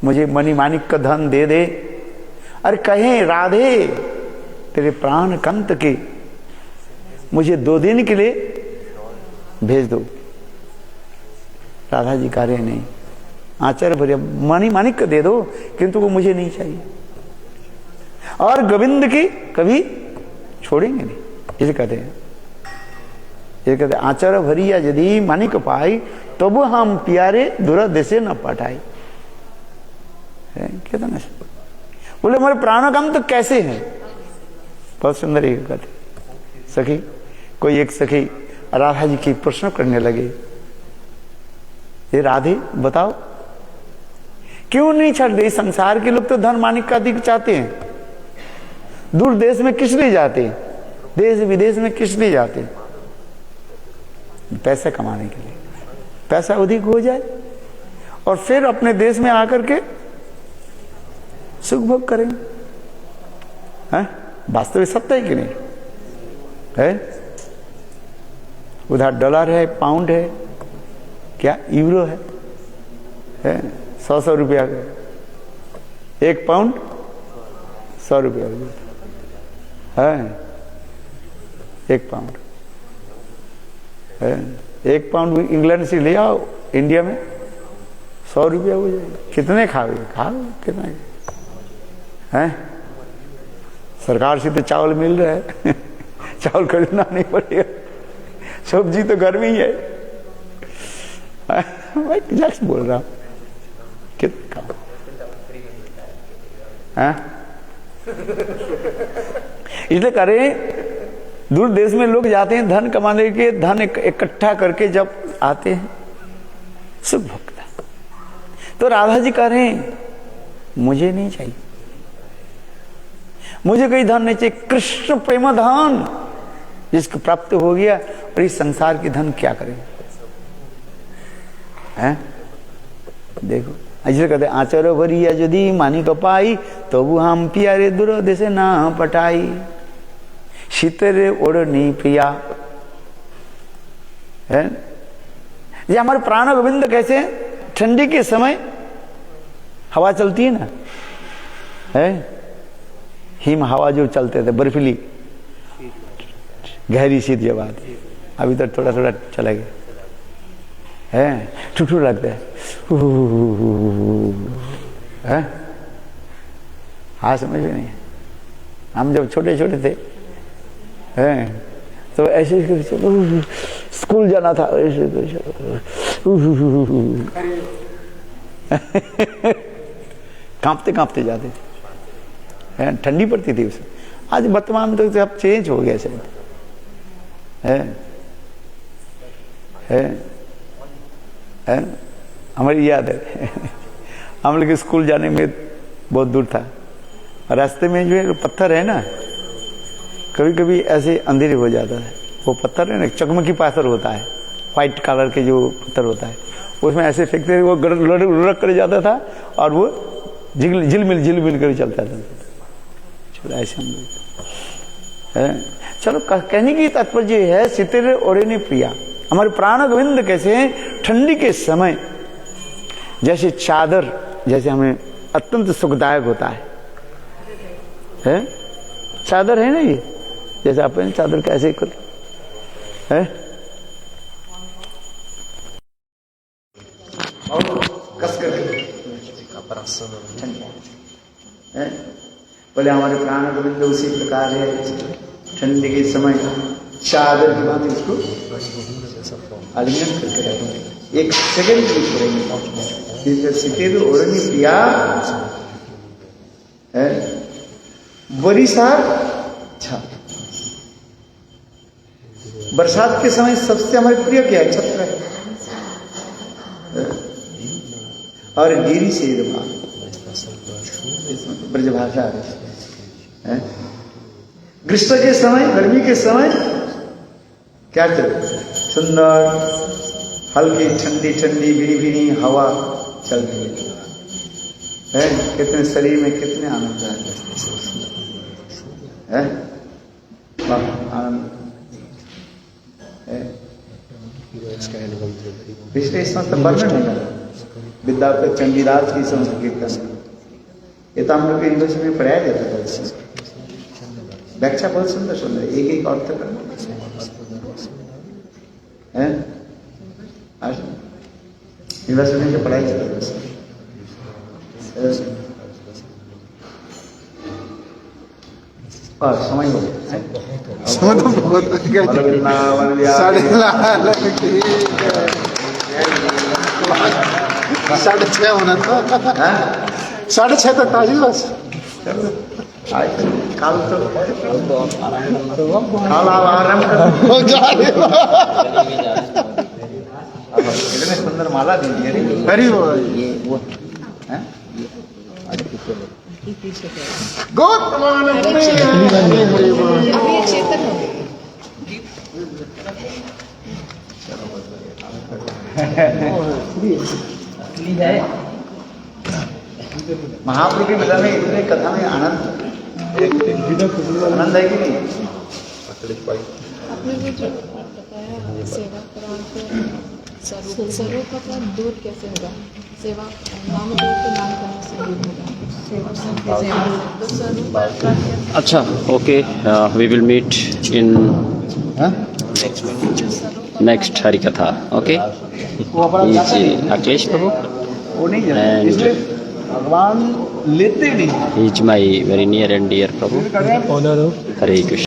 मुझे मणि मानिक का धन दे दे, अरे कहें राधे तेरे प्राण कंत के मुझे 2 दिन के लिए भेज दो। राधा जी कह रहे नहीं, आचार्य भरिया मणि मानिक का दे दो, किंतु वो मुझे नहीं चाहिए, और गोविंद की कभी छोड़ेंगे नहीं। इसे कहते हैं, ये कहते आचार्य भरिया यदि मानिक पाई, तब हम प्यारे दूर देशे न पठाई। कहते ना, बोले हमारे प्राणकाम तो कैसे हैं। बहुत सुंदर ये कहते सखी, कोई एक सखी राधा जी की प्रश्न करने लगे, ये राधे बताओ क्यों नहीं छड़ते, संसार के लोग तो धन मानिक का अधिक चाहते हैं, दूर देश में किस लिए जाते हैं, देश विदेश में किस लिए जाते हैं, पैसा कमाने के लिए। पैसा अधिक हो जाए और फिर अपने देश में आकर के सुख भोग करेंगे। वास्तविक सत्य है कि नहीं है। उधर डॉलर है, पाउंड है, क्या यूरो है 100 रुपया का, 1 पाउंड 100 रुपया है, 1 पाउंड है। 1 पाउंड इंग्लैंड से ले आओ इंडिया में 100 रुपया हो जाएगा। कितने खाओगे, खाओ कितना है। सरकार से तो चावल मिल रहा है चावल खरीदना नहीं पड़ेगा, सब्जी तो घर में ही है। मैं जस्ट बोल रहा हूं, कितना इसलिए करें, दूर देश में लोग जाते हैं धन कमाने के, धन इकट्ठा करके जब आते हैं सुख भोगता। तो राधा जी कह रहे हैं मुझे नहीं चाहिए, मुझे कोई धन नहीं चाहिए। कृष्ण प्रेम धन जिसको प्राप्त हो गया, और इस संसार की धन क्या करें हैं। देखो ऐसे कहते आचार्य भरिया यदि मानिक पाई, तो वो हम प्यारे दूर देशे ना पठाई। शीतरे ओढ़नी प्रिया है, ये हमारे प्राण गोविंद कैसे ठंडी के समय हवा चलती है ना, है हिम हवा जो चलते थे, बर्फीली गहरी शीत जब आती, अभी तो थोड़ा थोड़ा चला गया है, ठुठू लगता है। हाँ समझ में नहीं, हम जब छोटे छोटे थे हैं तो ऐसे स्कूल जाना था, ऐसे कांपते कांपते जाते थे, ठंडी पड़ती थी उसमें। आज वर्तमान में तो सब चेंज हो गया शायद है, है हमारी याद है। हम लोग स्कूल जाने में बहुत दूर था, रास्ते में जो है पत्थर है ना, कभी कभी ऐसे अंधेरे हो जाता है। वो पत्थर है ना, चकमकी पत्थर होता है, व्हाइट कलर के जो पत्थर होता है, उसमें ऐसे फेंकते थे, वो लुढ़क कर जाता था और वो झिलमिल कर चलता था। चलो ऐसे हम लोग है। चलो कहने की तात्पर्य है, सितेरे ओढ़े प्रिया, हमारे प्राण गोविंद कैसे हैं, ठंडी के समय जैसे चादर, जैसे हमें अत्यंत सुखदायक होता है? चादर है ना ये, जैसे आप चादर कैसे कर है? कस कर बोले हमारे प्राण गोविंद उसी प्रकार है, ठंडी के समय चादर की बात इसको आलिंगन करके रखेंगे, एक सेकंड भी छोड़ेंगे। सितेर ओढ़नी प्रिया है, बरिसार छा, बरसात के समय सबसे हमारे प्रिय क्या है? छत्र है। और गिरी से ब्रजभाषा है। ग्रीष्म के समय, गर्मी के समय क्या चलता है? सुंदर हल्की ठंडी ठंडी भीनी हवा चल रही है। कितने शरीर में कितने आनंद है, आनंद है। पिछले इसमें तो वर्णन नहीं करा विद्यापति चंडीदास की संस्कृत, ये तो हम लोग के यूनिवर्सिटी में पढ़ाया जाता था। इस व्याख्या बहुत सुंदर सुंदर, एक एक अर्थ करना है। यूनिवर्सिटी में पढ़ाई जाता था। और समय हो गया, समय तो बहुत साढ़े 6 होना था, 6:30 तक था जी बस। काल तो काल आराम हो जाए। इतने सुंदर माला दी है। अरे वो गोतमान अभी चेतन हो गए। महाप्रभु की मिलन में इतने कथा में आनंद है कि नहीं? आपने वो जो बताया सेवा करार स्वरूप का अपना दूर कैसे होगा? सेवा नाम दूर तो नाम करने से दूर होगा। तो स्वरूप अच्छा, okay, we will meet in next Hari katha. Okay, Akhilesh प्रभु, वो नहीं जाता, And- इसलिए भगवान लेते नहीं। he is my very near and dear Prabhu. Hare Krishna.